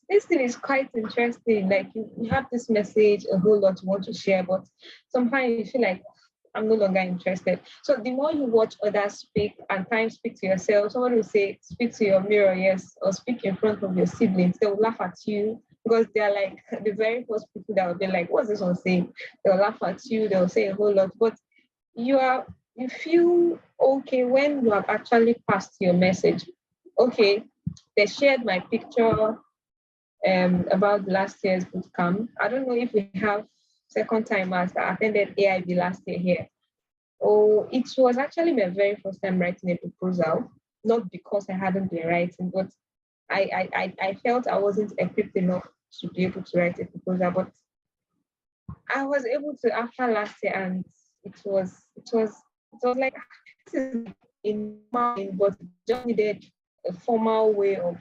this thing is quite interesting. Like you have this message, a whole lot you want to share, but sometimes you feel like I'm no longer interested. So the more you watch others speak and times speak to yourself, someone will say, speak to your mirror, yes, or speak in front of your siblings. They will laugh at you because they're like the very first people that will be like, what's this one saying? They'll laugh at you, they'll say a whole lot. But you feel okay when you have actually passed your message. Okay, they shared my picture about last year's bootcamp. I don't know if we have second timers that attended AIB last year here. Oh, it was actually my very first time writing a proposal. not because I hadn't been writing, but I felt I wasn't equipped enough to be able to write a proposal. But I was able to after last year, and it was like this is in mind, but just needed a formal way of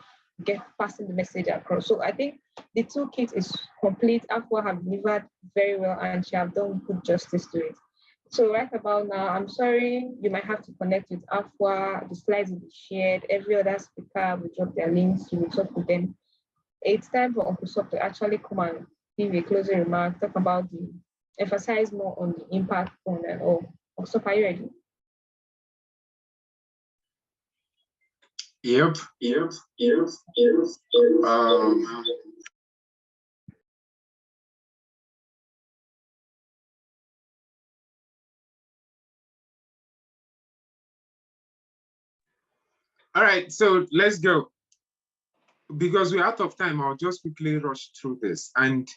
passing the message across. So I think the toolkit is complete. Afua have delivered very well, and she have done good justice to it. So right about now, I'm sorry, you might have to connect with Afua. The slides will be shared. Every other speaker will drop their links. You will talk with them. It's time for Uncle Sop to actually come and give a closing remark, talk about emphasize more on the impact fund and all. Uncle Sop, are you ready? Yep. All right, so let's go. Because we're out of time, I'll just quickly rush through this. And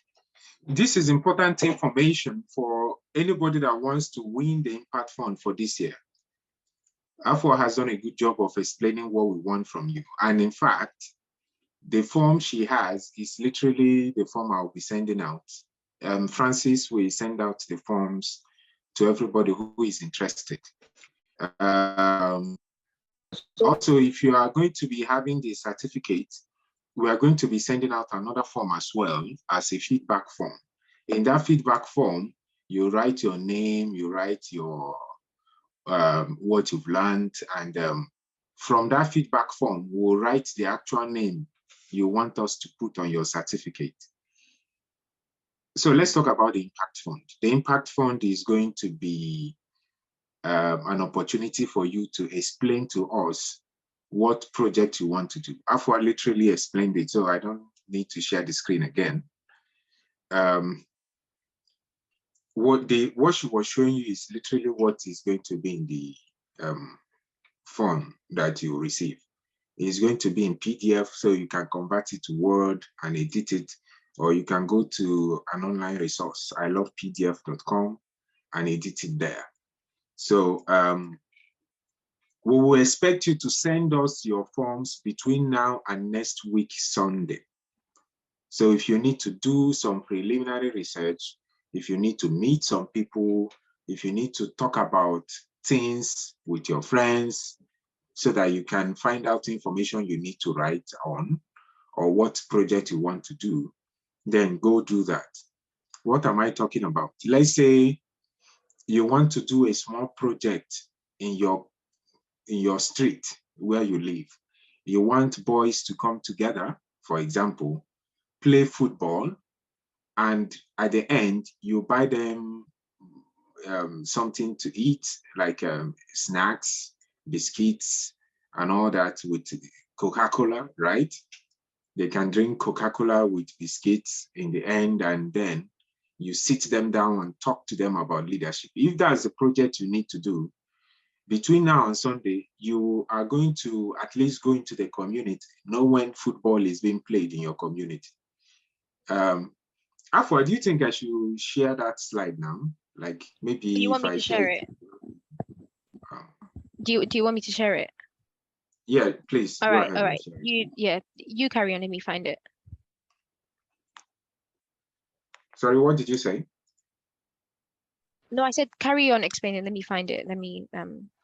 this is important information for anybody that wants to win the impact fund for this year. Afua has done a good job of explaining what we want from you. And in fact, the form she has is literally the form I'll be sending out. Francis will send out the forms to everybody who is interested. Also, if you are going to be having the certificate, we are going to be sending out another form as well as a feedback form. In that feedback form, you write your name, you write your what you've learned, and from that feedback form, we'll write the actual name you want us to put on your certificate. So let's talk about the impact fund. The impact fund is going to be an opportunity for you to explain to us what project you want to do. Afua literally explained it, so I don't need to share the screen again. What she was showing you is literally what is going to be in the form that you receive. It's going to be in PDF, so you can convert it to Word and edit it, or you can go to an online resource, ilovepdf.com, and edit it there. So we will expect you to send us your forms between now and next week, Sunday. So if you need to do some preliminary research, if you need to meet some people, if you need to talk about things with your friends so that you can find out information you need to write on or what project you want to do, then go do that. What am I talking about? Let's say you want to do a small project in your street where you live. You want boys to come together, for example, play football, and at the end, you buy them something to eat, like snacks, biscuits, and all that with Coca-Cola, right? They can drink Coca-Cola with biscuits in the end, and then you sit them down and talk to them about leadership. If that's the project you need to do, between now and Sunday, you are going to at least go into the community, know when football is being played in your community. Afua, do you think I should share that slide now? Like maybe you want if me I to share it? Do you want me to share it? Yeah, please. All right. You carry on. Let me find it. Sorry, what did you say? No, I said carry on explaining. Let me find it. Let me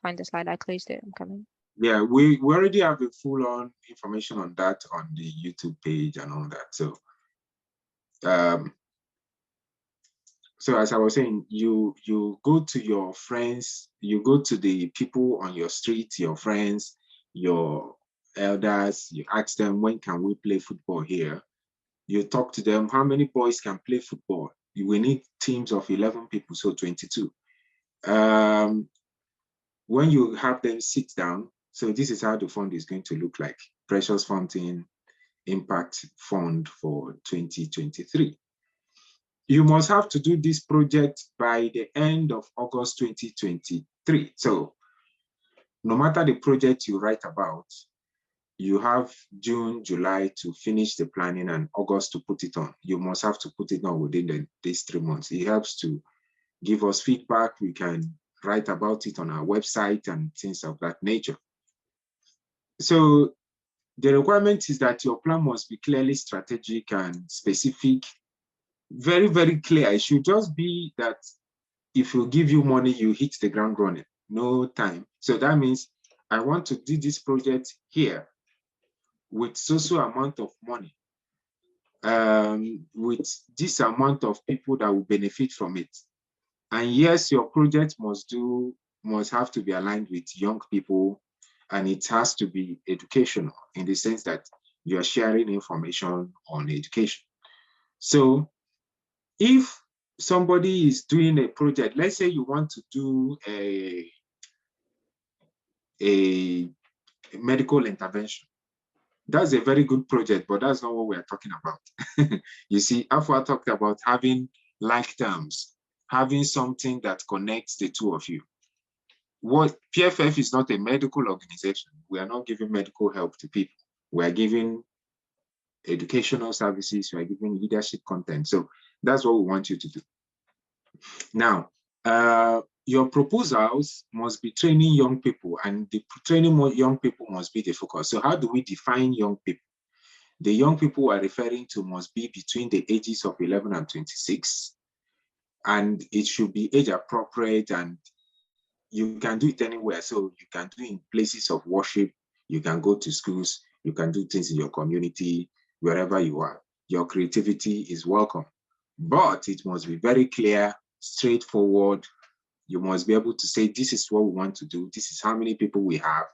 find the slide. I closed it. I'm coming. Yeah, we already have a full-on information on that on the YouTube page and all that. So, so as I was saying, you go to your friends, you go to the people on your street, your friends, your elders, you ask them, when can we play football here? You talk to them, how many boys can play football? We need teams of 11 people, so 22. When you have them sit down, so this is how the fund is going to look like. Precious Fountain Impact Fund for 2023. You must have to do this project by the end of August 2023. So no matter the project you write about, you have June, July to finish the planning and August to put it on. You must have to put it on within these 3 months. It helps to give us feedback. We can write about it on our website and things of that nature. So the requirement is that your plan must be clearly strategic and specific, very, very clear. It should just be that if you give you money, you hit the ground running, no time. So that means I want to do this project here with so amount of money, with this amount of people that will benefit from it. And yes, your project must have to be aligned with young people, and it has to be educational in the sense that you are sharing information on education. So if somebody is doing a project, let's say you want to do a medical intervention, that's a very good project, but that's not what we're talking about. You see, Afua talked about having like terms, having something that connects the two of you. What PFF is not a medical organization. We are not giving medical help to people. We are giving educational services. We are giving leadership content. So that's what we want you to do. Now, your proposals must be training young people, and the training young people must be the focus. So how do we define young people? The young people we're referring to must be between the ages of 11 and 26, and it should be age appropriate, and you can do it anywhere. So you can do it in places of worship, you can go to schools, you can do things in your community, wherever you are. Your creativity is welcome, but it must be very clear, straightforward. You must be able to say, this is what we want to do, this is how many people we have,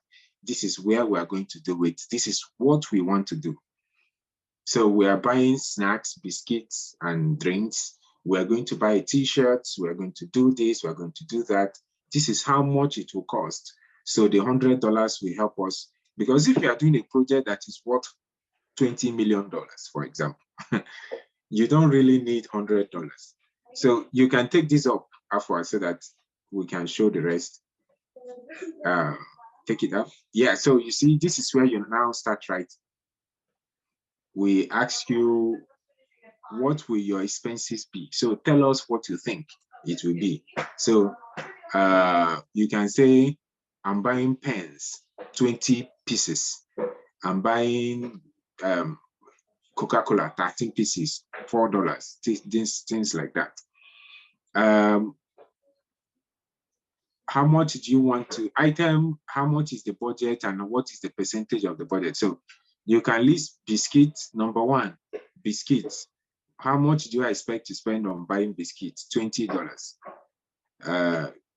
this is where we are going to do it, this is what we want to do. So we are buying snacks, biscuits, and drinks. We are going to buy t-shirts. We are going to do this. We are going to do that. This is how much it will cost. So the $100 will help us. Because if you are doing a project that is worth $20 million, for example, you don't really need $100. So you can take this up, Afua, so that we can show the rest. Take it up. Yeah, so you see, this is where you now start writing. We ask you, what will your expenses be? So tell us what you think it will be. So you can say, I'm buying pens, 20 pieces. I'm buying Coca-Cola, 13 pieces, $4, things like that. How much do you want to item? How much is the budget, and what is the percentage of the budget? So you can list biscuits. Number one, biscuits. How much do you expect to spend on buying biscuits? $20.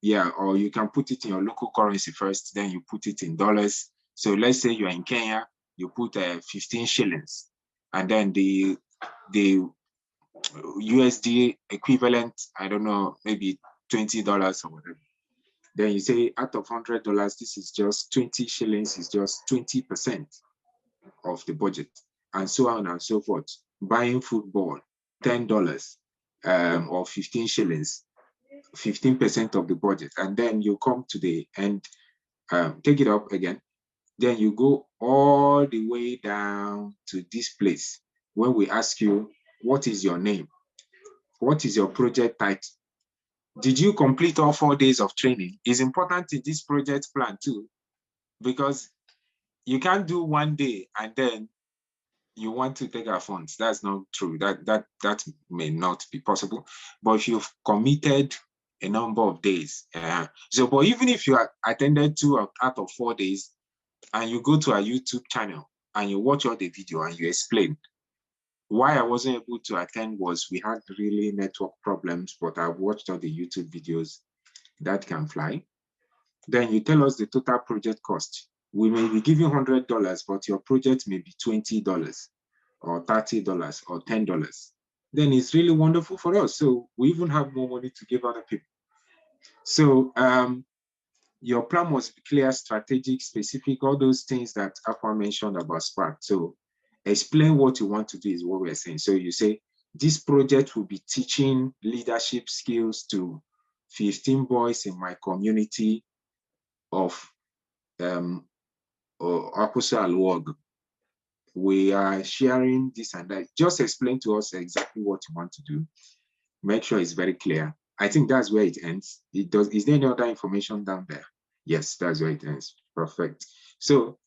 Yeah, or you can put it in your local currency first, then you put it in dollars. So let's say you're in Kenya, you put 15 shillings, and then the USD equivalent, I don't know, maybe $20 or whatever. Then you say, out of $100, this is just 20 shillings, is just 20% of the budget, and so on and so forth. Buying football, $10 or 15 shillings, 15% of the budget. And then you come to the end, take it up again. Then you go all the way down to this place where we ask you, what is your name? What is your project title? Did you complete all 4 days of training? It's important in this project plan too, because you can't do 1 day and then you want to take our funds. That's not true. That may not be possible. But if you've committed a number of days, but even if you attended 2 out of 4 days, and you go to our YouTube channel and you watch all the video and you explain, why I wasn't able to attend was we had really network problems, but I've watched all the YouTube videos. That can fly. Then you tell us the total project cost. We may be giving $100, but your project may be $20 or $30 or $10. Then it's really wonderful for us. So we even have more money to give other people. So your plan must be clear, strategic, specific, all those things that Afua mentioned about Spark. So explain what you want to do is what we're saying. So you say, this project will be teaching leadership skills to 15 boys in my community of Abisola. We are sharing this and that. Just explain to us exactly what you want to do. Make sure it's very clear. I think that's where it ends. It does. Is there any other information down there? Yes, that's where it ends. Perfect. So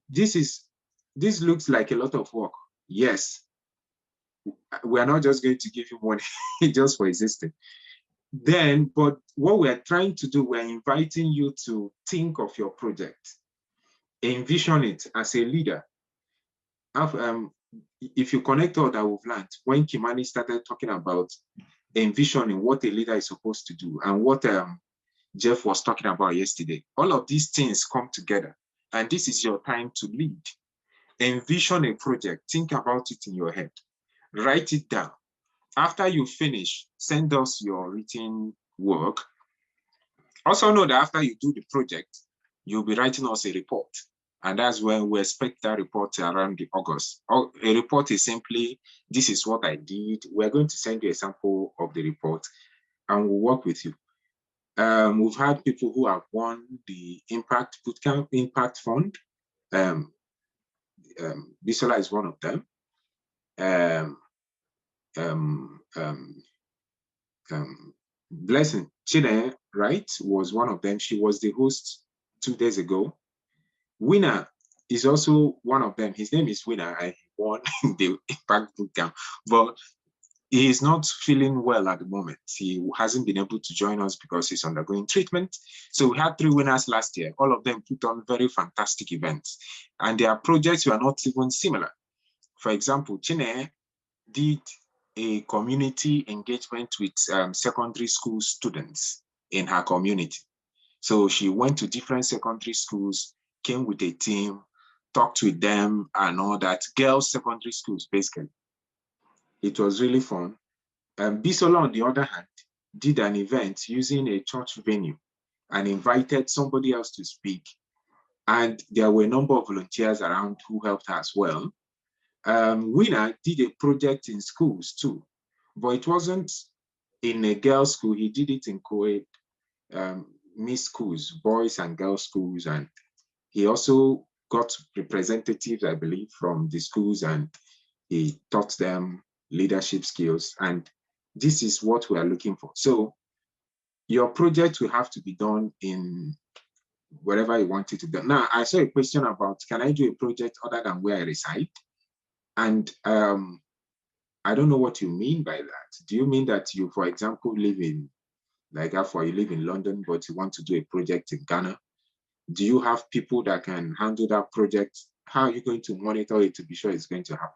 This looks like a lot of work. Yes, we are not just going to give you money just for existing. Then, but what we're trying to do, we're inviting you to think of your project, envision it as a leader. If you connect all that we've learned, when Kimani started talking about envisioning what a leader is supposed to do and what Jeff was talking about yesterday, all of these things come together, and this is your time to lead. Envision a project, think about it in your head, write it down. After you finish, send us your written work. Also know that after you do the project, you'll be writing us a report. And that's when we expect that report around the August. A report is simply, this is what I did. We're going to send you a sample of the report and we'll work with you. We've had people who have won the Impact Bootcamp Impact Fund. Abisola is one of them. Blessing Chine, right, was one of them. She was the host 2 days ago. Winner is also one of them. His name is Winner. I won the Impact Bootcamp, but he is not feeling well at the moment. He hasn't been able to join us because he's undergoing treatment. So we had 3 winners last year. All of them put on very fantastic events, and their projects were not even similar. For example, Chine did a community engagement with secondary school students in her community. So she went to different secondary schools, came with a team, talked with them and all that. Girls' secondary schools, basically. It was really fun. Abisola, on the other hand, did an event using a church venue and invited somebody else to speak. And there were a number of volunteers around who helped her as well. Winner did a project in schools too, but it wasn't in a girls' school. He did it in co-ed mixed schools, boys and girls schools, and he also got representatives, I believe, from the schools, and he taught them leadership skills. And this is what we are looking for. So your project will have to be done in wherever you want it to be. Now, I saw a question about, can I do a project other than where I reside? And I don't know what you mean by that. Do you mean that you, for example, live in, like Afua, you live in London, but you want to do a project in Ghana? Do you have people that can handle that project? How are you going to monitor it to be sure it's going to happen?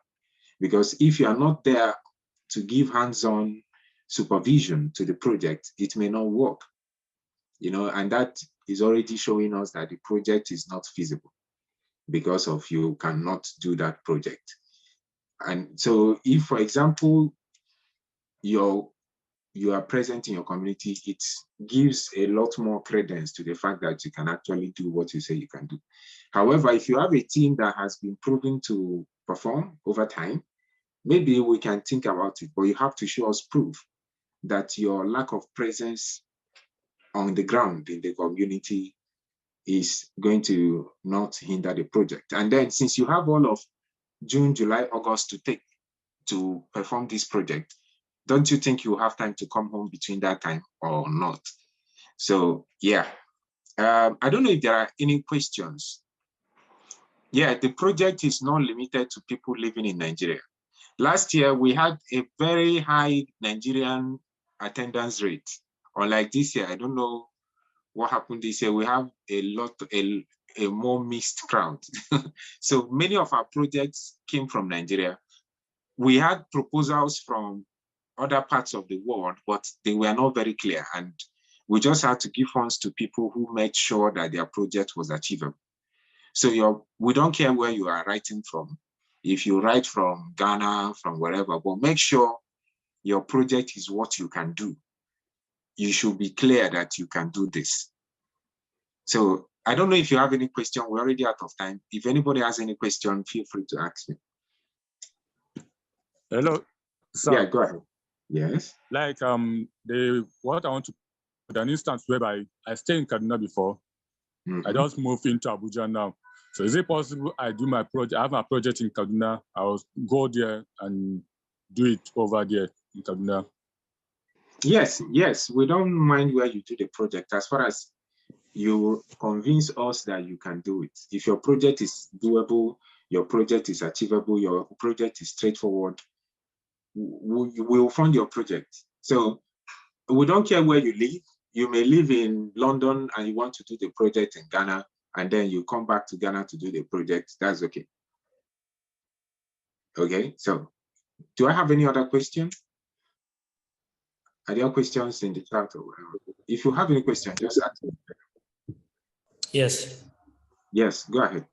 Because if you are not there to give hands-on supervision to the project, it may not work. You know, and that is already showing us that the project is not feasible because of you cannot do that project. And so if, for example, you are present in your community, it gives a lot more credence to the fact that you can actually do what you say you can do. However, if you have a team that has been proven to perform over time, maybe we can think about it, but you have to show us proof that your lack of presence on the ground in the community is going to not hinder the project. And then since you have all of June, July, August to take to perform this project, don't you think you have time to come home between that time or not? So yeah, I don't know if there are any questions. Yeah, the project is not limited to people living in Nigeria. Last year, we had a very high Nigerian attendance rate. Unlike this year, I don't know what happened this year. We have a more mixed crowd. So many of our projects came from Nigeria. We had proposals from other parts of the world, but they were not very clear. And we just had to give funds to people who made sure that their project was achievable. So we don't care where you are writing from. If you write from Ghana, from wherever, but make sure your project is what you can do. You should be clear that you can do this. So I don't know if you have any question. We're already out of time. If anybody has any question, feel free to ask me. Hello, sir. Yeah, go ahead. Yes. Like what I want to put an instance whereby I stayed in Kaduna before. I just moved into Abuja now. So is it possible I do my project? I have my project in Kaduna. I'll go there and do it over there in Kaduna. Yes, we don't mind where you do the project as far as you convince us that you can do it. If your project is doable, your project is achievable, your project is straightforward, we will fund your project. So we don't care where you live. You may live in London and you want to do the project in Ghana, and then you come back to Ghana to do the project. That's okay. Okay, so do I have any other questions? Are there questions in the chat or whatever? If you have any questions, just ask me. Yes. Yes, go ahead.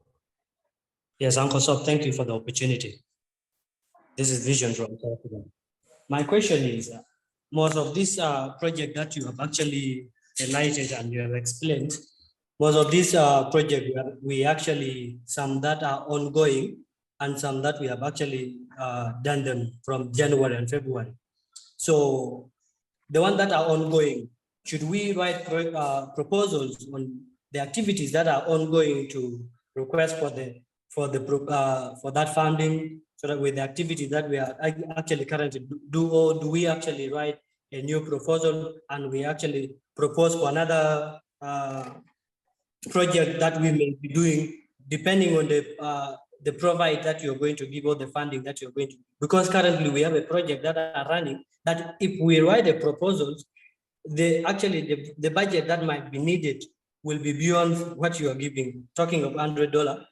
Yes, Uncle Sob, thank you for the opportunity. This is Vision from South Africa. My question is, most of this project that you have actually highlighted and you have explained, most of these projects, we actually, some that are ongoing and some that we have actually done them from January and February. So the ones that are ongoing, should we write proposals on the activities that are ongoing to request for that funding, so that with the activities that we are actually currently do, or do we actually write a new proposal and we actually propose for another project that we may be doing, depending on the provide that you're going to give or the funding that you're going to, because currently we have a project that are running that if we write a proposal, the budget that might be needed will be beyond what you are giving. Talking of $100,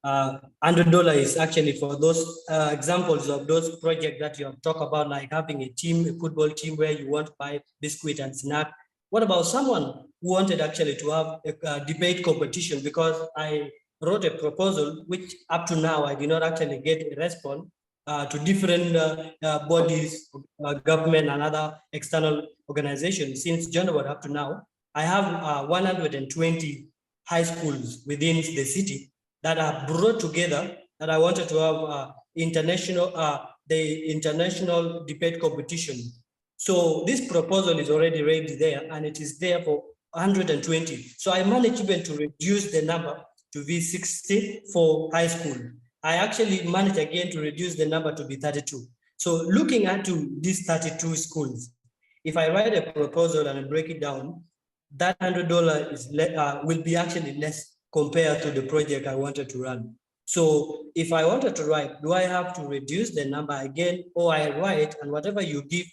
$100 is actually for those examples of those projects that you have talked about, like having a team, a football team where you want to buy biscuit and snack. What about someone who wanted actually to have a debate competition? Because I wrote a proposal, which up to now I did not actually get a response to different bodies, government and other external organizations since January up to now. I have 120 high schools within the city that are brought together that I wanted to have the international debate competition. So this proposal is already ready there and it is there for 120. So I managed even to reduce the number to be 60 for high school. I actually managed again to reduce the number to be 32. So looking at these 32 schools, if I write a proposal and I break it down, that $100 is will be actually less compared to the project I wanted to run. So if I wanted to write, do I have to reduce the number again, or I write and whatever you give,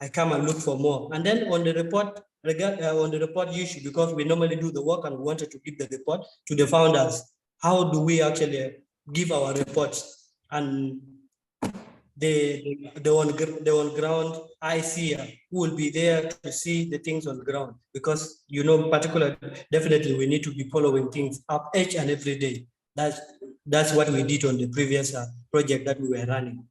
I come and look for more? And then on the report, on the report issue, because we normally do the work and we wanted to give the report to the founders, how do we actually give our reports? And the on ground IC who will be there to see the things on the ground, because particularly definitely we need to be following things up each and every day. That's what we did on the previous project that we were running.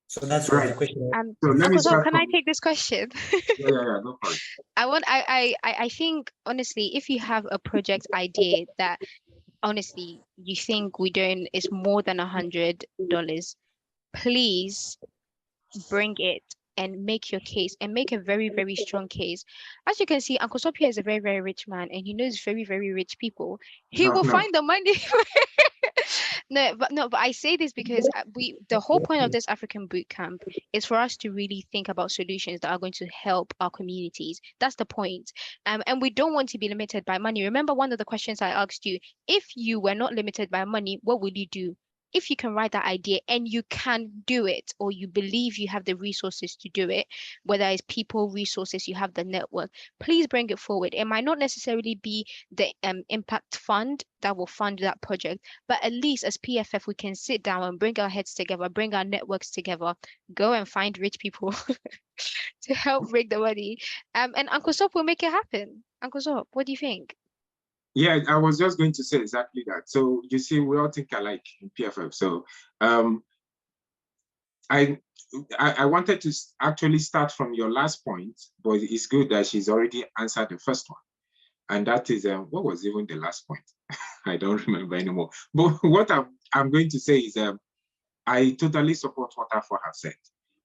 So that's Right. the question. So let me start. Can I take this question? Yeah, go for it. I think honestly, if you have a project idea that honestly you think is more than $100, please bring it and make your case and make a very, very strong case. As you can see, Uncle Sophia is a very, very rich man and he knows very, very rich people. He will find the money. But I say this because the whole point of this African boot camp is for us to really think about solutions that are going to help our communities. That's the point. And we don't want to be limited by money. Remember one of the questions I asked you, if you were not limited by money, what would you do? If you can write that idea and you can do it, or you believe you have the resources to do it, whether it's people, resources, you have the network, please bring it forward. It might not necessarily be the impact fund that will fund that project, but at least as PFF, we can sit down and bring our heads together, bring our networks together, go and find rich people to help bring the money. And Uncle Sop will make it happen. Uncle Sop, what do you think? Yeah, I was just going to say exactly that. So you see, we all think alike in PFF. So I wanted to actually start from your last point, but it's good that she's already answered the first one. And that is, what was even the last point? I don't remember anymore. But what I'm going to say is, I totally support what Afua has said.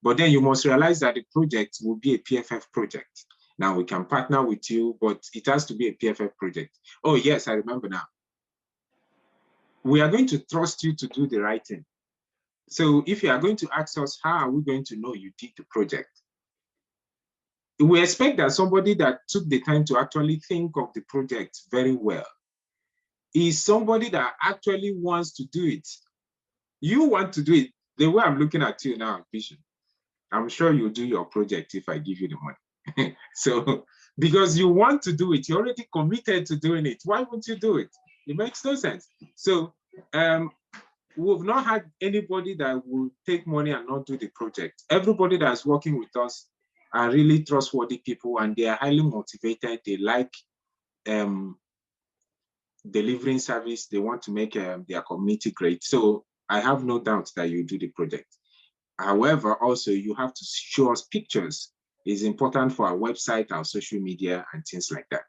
But then you must realize that the project will be a PFF project. Now we can partner with you, but it has to be a PFF project. Oh yes, I remember now. We are going to trust you to do the right thing. So if you are going to ask us, how are we going to know you did the project? we expect that somebody that took the time to actually think of the project very well is somebody that actually wants to do it. You want to do it. The way I'm looking at you now, Vision, I'm sure you'll do your project if I give you the money. So, because you want to do it, you're already committed to doing it. Why won't you do it? It makes no sense. So, we've not had anybody that will take money and not do the project. Everybody that's working with us are really trustworthy people, and they are highly motivated. They like delivering service. They want to make their community great. So I have no doubt that you do the project. However, also you have to show us pictures. It's important for our website, our social media, and things like that.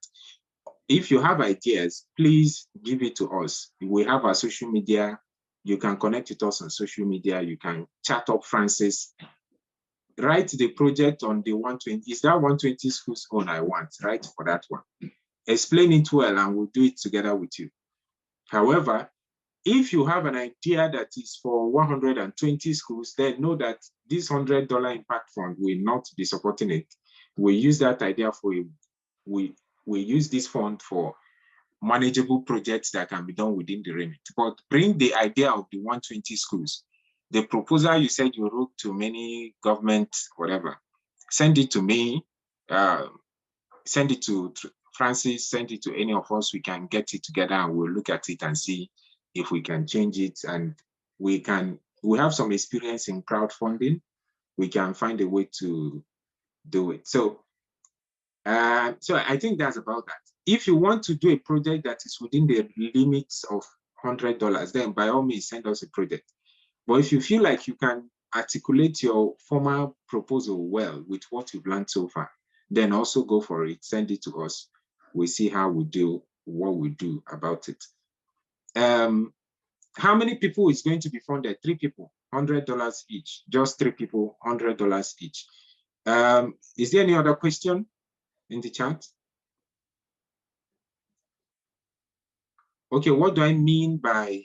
If you have ideas, please give it to us. We have our social media. You can connect with us on social media. You can chat up Francis. Write the project on the 120. Is that 120 schools own I want? Write for that one. Explain it well, and we'll do it together with you. However, if you have an idea that is for 120 schools, then know that this $100 impact fund will not be supporting it. We use that idea for, we use this fund for manageable projects that can be done within the remit. But bring the idea of the 120 schools. The proposal you said you wrote to many government, whatever, send it to me, send it to Francis, send it to any of us. We can get it together and we'll look at it and see if we can change it. And we have some experience in crowdfunding. We can find a way to do it. So I think that's about that. If you want to do a project that is within the limits of $100, then by all means, send us a project. But if you feel like you can articulate your formal proposal well with what you've learned so far, then also go for it, send it to us. We see how we do, what we do about it. How many people is going to be funded? 3 people, $100 each, just 3 people, $100 each. Is there any other question in the chat? Okay, what do I mean by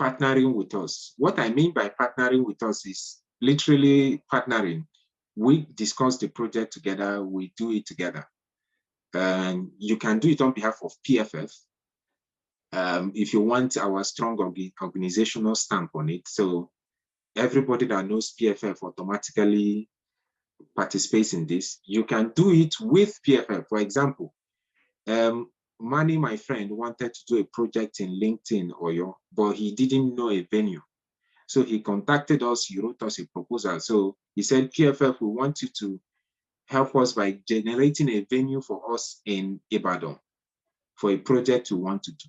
partnering with us? What I mean by partnering with us is literally partnering. We discuss the project together, we do it together. And you can do it on behalf of PFF. If you want our strong organizational stamp on it. So everybody that knows PFF automatically participates in this. You can do it with PFF. For example, Manny, my friend, wanted to do a project in LinkedIn, but he didn't know a venue. So he contacted us, he wrote us a proposal. So he said, PFF, we want you to help us by generating a venue for us in Ibadan for a project we want to do.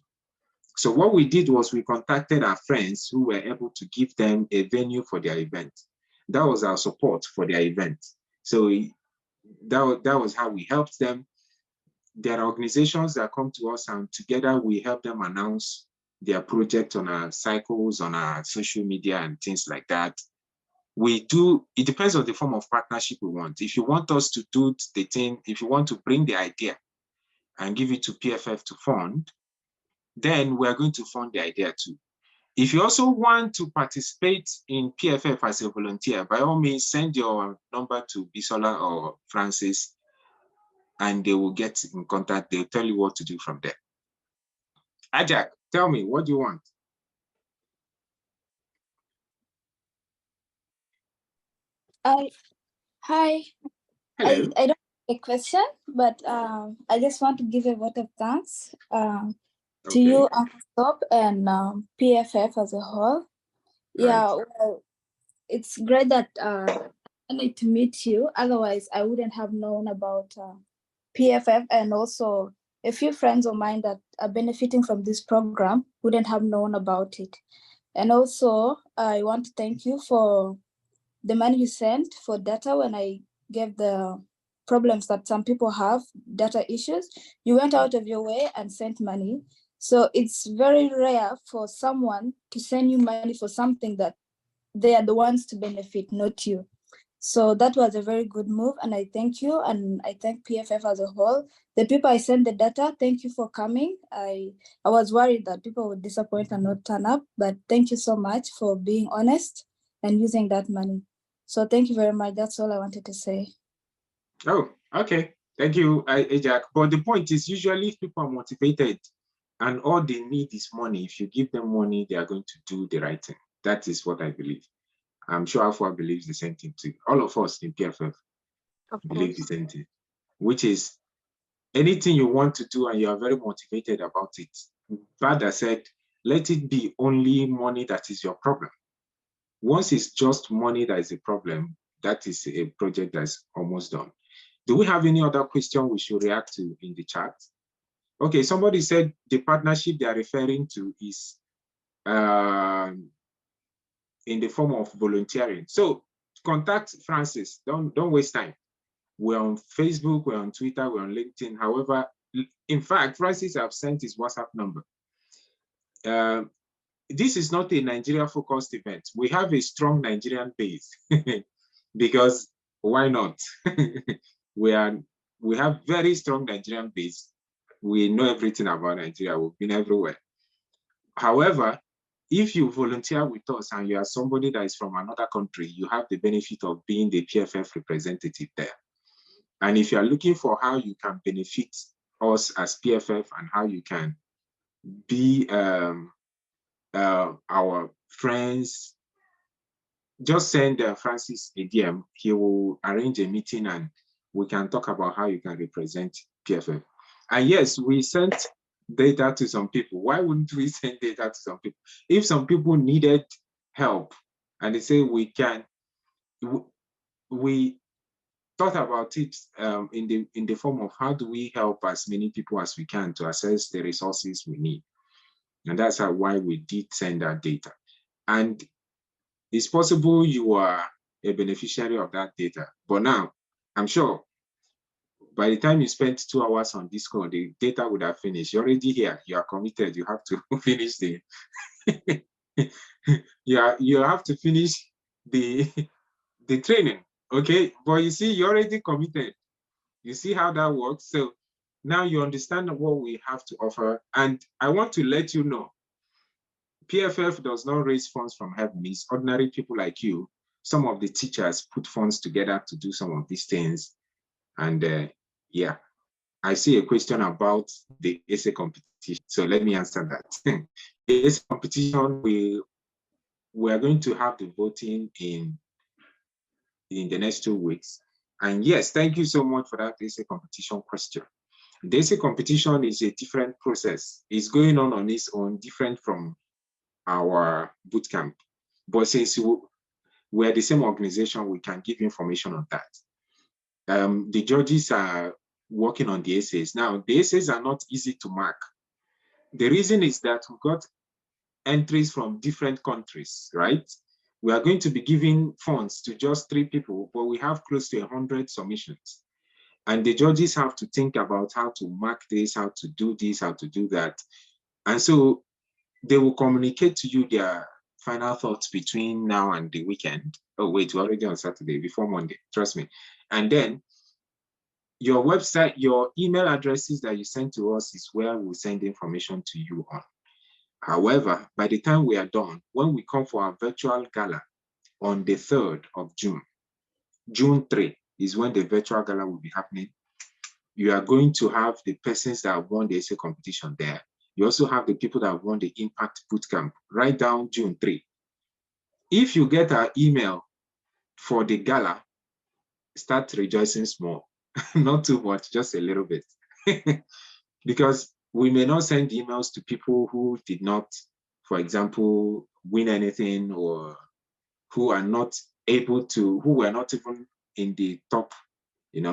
So what we did was we contacted our friends who were able to give them a venue for their event. That was our support for their event. So that was how we helped them. There are organizations that come to us and together we help them announce their project on our cycles, on our social media and things like that. It depends on the form of partnership we want. If you want us to do the thing, if you want to bring the idea and give it to PFF to fund, then we're going to fund the idea too. If you also want to participate in PFF as a volunteer, by all means, send your number to Abisola or Francis, and they will get in contact. They'll tell you what to do from there. Ajak, tell me, what do you want? Hi. Hello. I don't have a question, but I just want to give a vote of thanks to you, Uncle Stop, and PFF as a whole. Yeah, well, it's great that I need to meet you. Otherwise, I wouldn't have known about PFF, and also a few friends of mine that are benefiting from this program wouldn't have known about it. And also, I want to thank you for the money you sent for data when I gave the problems that some people have, data issues. You went out of your way and sent money. So it's very rare for someone to send you money for something that they are the ones to benefit, not you. So that was a very good move, and I thank you, and I thank PFF as a whole. The people I sent the data, thank you for coming. I was worried that people would disappoint and not turn up, but thank you so much for being honest and using that money. So thank you very much. That's all I wanted to say. Oh, okay. Thank you, Ajak. But the point is, usually if people are motivated and all they need is money, if you give them money, they are going to do the right thing. That is what I believe. I'm sure Afua believes the same thing too. All of us in PFF believe the same thing, which is anything you want to do and you are very motivated about it. Father said, let it be only money that is your problem. Once it's just money that is a problem, that is a project that's almost done. Do we have any other question we should react to in the chat? Okay, somebody said the partnership they are referring to is in the form of volunteering. So contact Francis, don't waste time. We're on Facebook, we're on Twitter, we're on LinkedIn. However, in fact, Francis have sent his WhatsApp number. This is not a Nigeria-focused event. We have a strong Nigerian base because why not? we have very strong Nigerian base. We know everything about Nigeria. We've been everywhere. However, if you volunteer with us and you are somebody that is from another country, you have the benefit of being the PFF representative there. And if you are looking for how you can benefit us as PFF and how you can be our friends, just send Francis a DM. He will arrange a meeting and we can talk about how you can represent PFF. And yes, we sent data to some people. Why wouldn't we send data to some people? If some people needed help and they say we can, we thought about it in the form of how do we help as many people as we can to access the resources we need. And that's why we did send that data. And it's possible you are a beneficiary of that data. But now, I'm sure by the time you spent 2 hours on Discord, the data would have finished. You're already here. You are committed. You have to finish the you have to finish the training. Okay. But you see, you're already committed. You see how that works. So now you understand what we have to offer. And I want to let you know, PFF does not raise funds from heaven. It's ordinary people like you. Some of the teachers put funds together to do some of these things. And yeah, I see a question about the essay competition. So let me answer that. The essay competition, we are going to have the voting in the next 2 weeks. And yes, thank you so much for that essay competition question. The essay competition is a different process. It's going on its own, different from our bootcamp. But since we're the same organization, we can give information on that. The judges are working on the essays. Now, the essays are not easy to mark. The reason is that we've got entries from different countries, right? We are going to be giving funds to just 3 people, but we have close to 100 submissions. And the judges have to think about how to mark this, how to do this, how to do that. And so they will communicate to you their final thoughts between now and the weekend. Oh, wait, we're already on Saturday, before Monday, trust me. And then your website, your email addresses that you send to us is where we'll send information to you on. However, by the time we are done, when we come for our virtual gala on the 3rd of June, June 3 is when the virtual gala will be happening. You are going to have the persons that have won the essay competition there. You also have the people that have won the Impact Bootcamp. Write down June 3. If you get our email for the gala, start rejoicing small. Not too much, just a little bit. Because we may not send emails to people who did not, for example, win anything, or who are not able to, who were not even in the top, in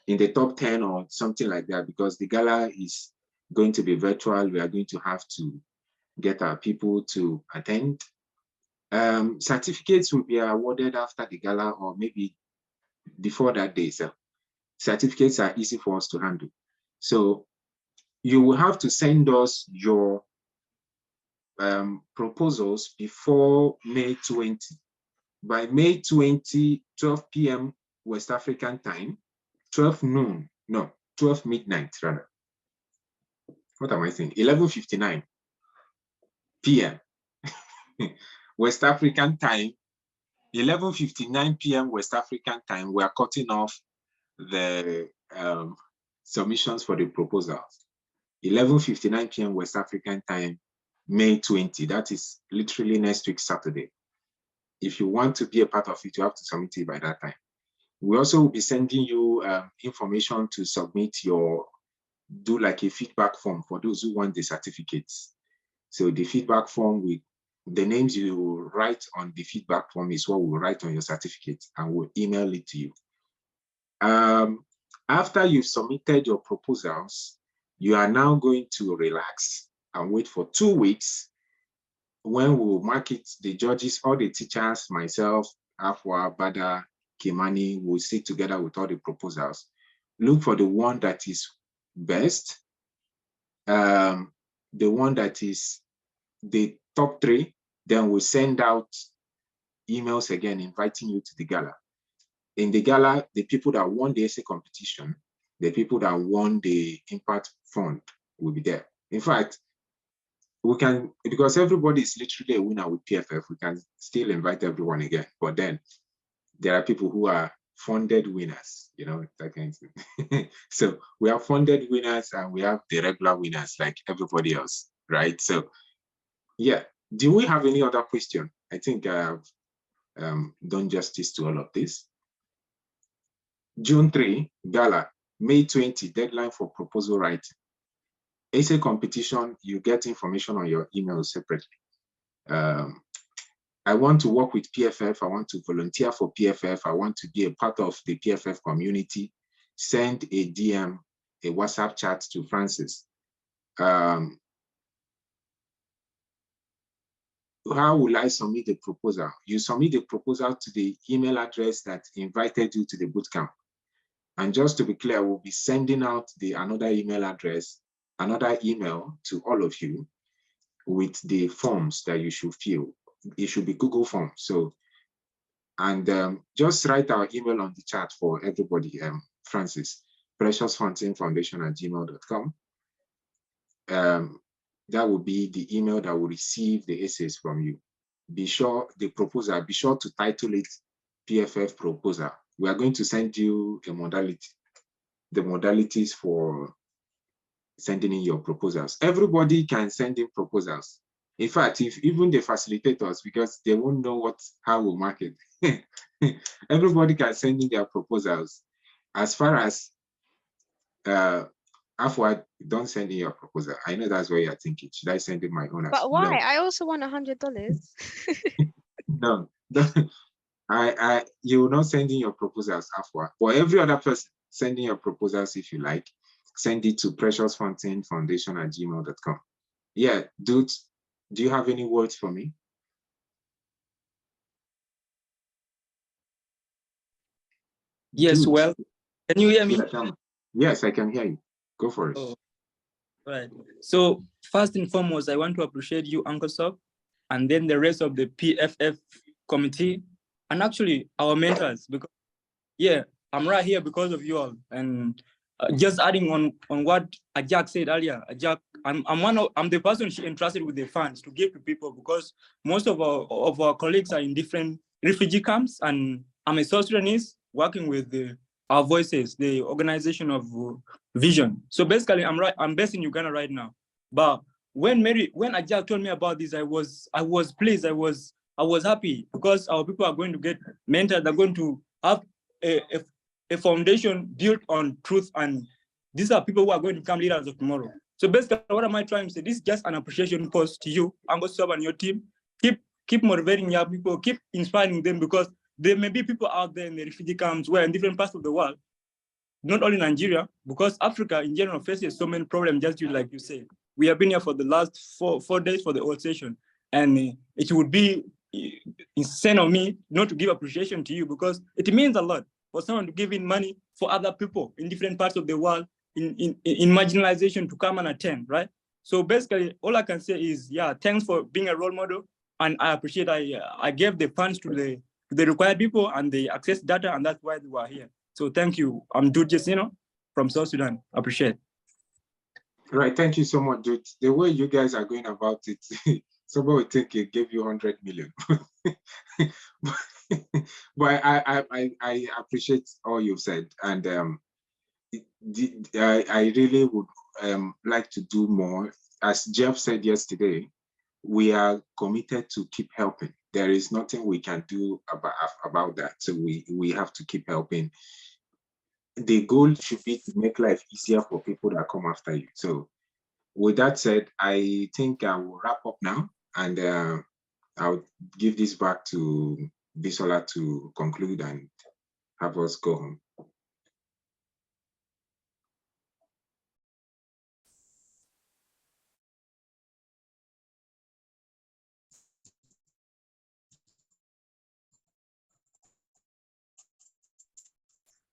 the top 10 or something like that, because the gala is going to be virtual. We are going to have to get our people to attend. Certificates will be awarded after the gala or maybe before that day. So certificates are easy for us to handle. So you will have to send us your proposals before May 20. By May 20, 12 p.m. West African time, 12 noon, no, 12 midnight rather. What am I saying? 11:59 p.m. West African time, 11:59 p.m. West African time, we are cutting off the submissions for the proposals. 11:59 p.m. West African time, May 20. That is literally next week, Saturday. If you want to be a part of it, you have to submit it by that time. We also will be sending you information to submit do like a feedback form for those who want the certificates. So the feedback form, the names you write on the feedback form is what we'll write on your certificate, and we'll email it to you. After you've submitted your proposals, you are now going to relax and wait for 2 weeks when we'll mark it. The judges, all the teachers, myself, Afua, Bada, Kimani, will sit together with all the proposals. Look for the one that is best, the one that is the top 3, then we'll send out emails again inviting you to the gala. In the gala, the people that won the essay competition, the people that won the impact fund will be there. In fact, we can, because everybody is literally a winner with PFF, we can still invite everyone again. But then there are people who are funded winners, that kind of thing. So we have funded winners and we have the regular winners like everybody else, right? So yeah, do we have any other question? I think I've done justice to all of this. June 3, gala, May 20, deadline for proposal writing. Essay competition, you get information on your email separately. I want to work with PFF. I want to volunteer for PFF. I want to be a part of the PFF community. Send a DM, a WhatsApp chat to Francis. How will I submit the proposal? You submit the proposal to the email address that invited you to the bootcamp. And just to be clear, we'll be sending out another email address, another email to all of you with the forms that you should fill. It should be Google Forms. So, and just write our email on the chat for everybody, Francis, preciousfountainfoundation@gmail.com. That will be the email that will receive the essays from you. Be sure to title it PFF proposal. We are going to send you the modalities for sending in your proposals. Everybody can send in proposals. In fact, even the facilitators, because they won't know how we'll mark it. Everybody can send in their proposals. As far as Afua, don't send in your proposal. I know that's what you're thinking. Should I send in my own? But why? No. I also want $100. No. You will not send in your proposals, Afua. For every other person, send in your proposals if you like. Send it to preciousfountainfoundation@gmail.com. Yeah, dude, do you have any words for me? Yes, Dude. well, can you hear me? Yes, I can hear you. Go for it. Oh, right. So first and foremost, I want to appreciate you, Uncle Sob, and then the rest of the PFF committee, and actually our mentors, because yeah, I'm right here because of you all. And just adding on what Ajak said earlier, Ajak, I'm the person she entrusted with the funds to give to people, because most of our colleagues are in different refugee camps, and I'm a South Sudanese working with our voices, the organization of Vision. So basically, I'm based in Uganda right now. But when Ajak told me about this, I was pleased. I was happy, because our people are going to get mentored. They're going to have a foundation built on truth, and these are people who are going to become leaders of tomorrow. So basically, what am I trying to say? This is just an appreciation post to you, Uncle Sob, and your team. Keep motivating young people, keep inspiring them, because there may be people out there in the refugee camps where in different parts of the world, not only Nigeria, because Africa in general faces so many problems, just like you said. We have been here for the last four days for the old session, and it would be insane of me not to give appreciation to you, because it means a lot for someone to give in money for other people in different parts of the world in marginalization to come and attend, right? So basically, all I can say is, yeah, thanks for being a role model, and I appreciate I gave the funds to the required people, and they access data, and that's why they were here. So thank you. I'm Dude Jesino from South Sudan. Appreciate it. Right, thank you so much, Dude. The way you guys are going about it, Somebody would think it gave you 100 million. But I appreciate all you've said, and I really would like to do more. As Jeff said yesterday, we are committed to keep helping. There is nothing we can do about that. So we have to keep helping. The goal should be to make life easier for people that come after you. So with that said, I think I will wrap up now, and I'll give this back to Abisola to conclude and have us go home.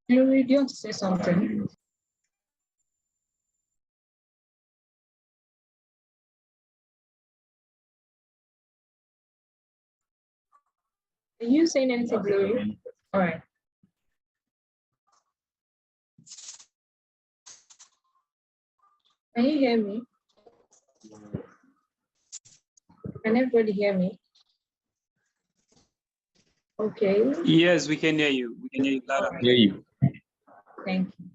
Do you want to say something? Are you saying anything, Glory? All right. Can you hear me? Can everybody hear me? Okay. Yes, we can hear you. We can hear you loud and clear. Thank you.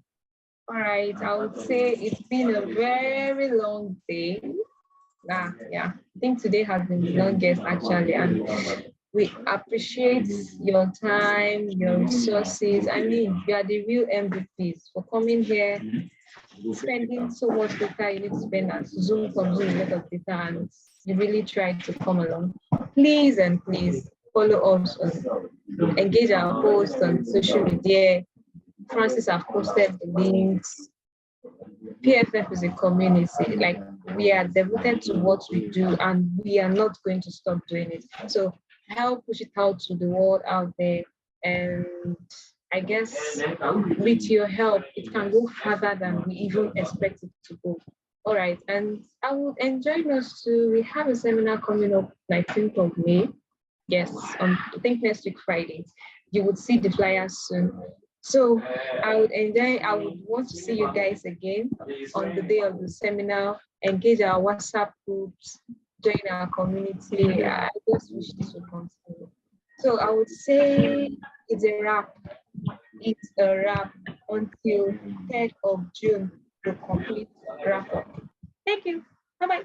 All right, I would say it's been a very long day. Yeah, I think today has been the longest actually, and we appreciate your time, your resources. I mean, you are the real MVPs for coming here, spending so much data you need to spend at Zoom, consume a lot of data, and you really tried to come along. Please and please follow us, engage our posts on social media. Francis have posted the links. PFF is a community, like we are devoted to what we do and we are not going to stop doing it. So help push it out to the world out there. And I guess with your help, it can go further than we even expect it to go. All right, and I would enjoy us to, we have a seminar coming up 19th of May. Yes, I think next week Friday. You would see the flyers soon. So I would want to see you guys again on the day of the seminar, engage our WhatsApp groups, join our community. I just wish this would continue. So I would say it's a wrap. It's a wrap until 3rd of June, the complete wrap up. Thank you. Bye-bye.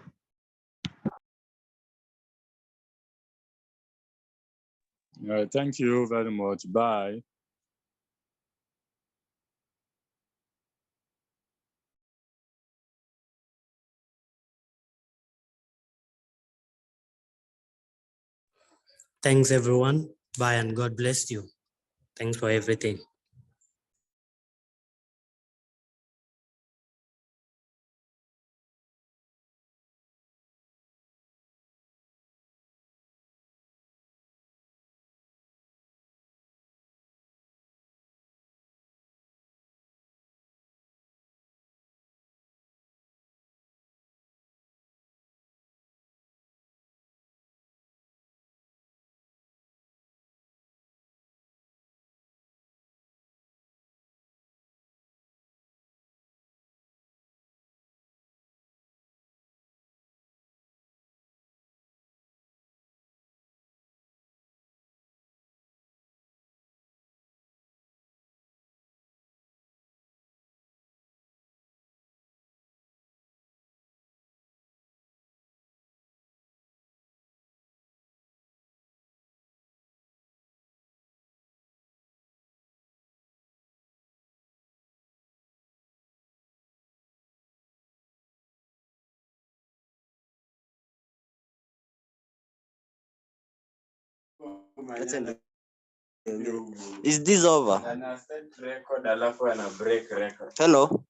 All right, thank you very much. Bye. Thanks, everyone. Bye, and God bless you. Thanks for everything. Is this over? Hello?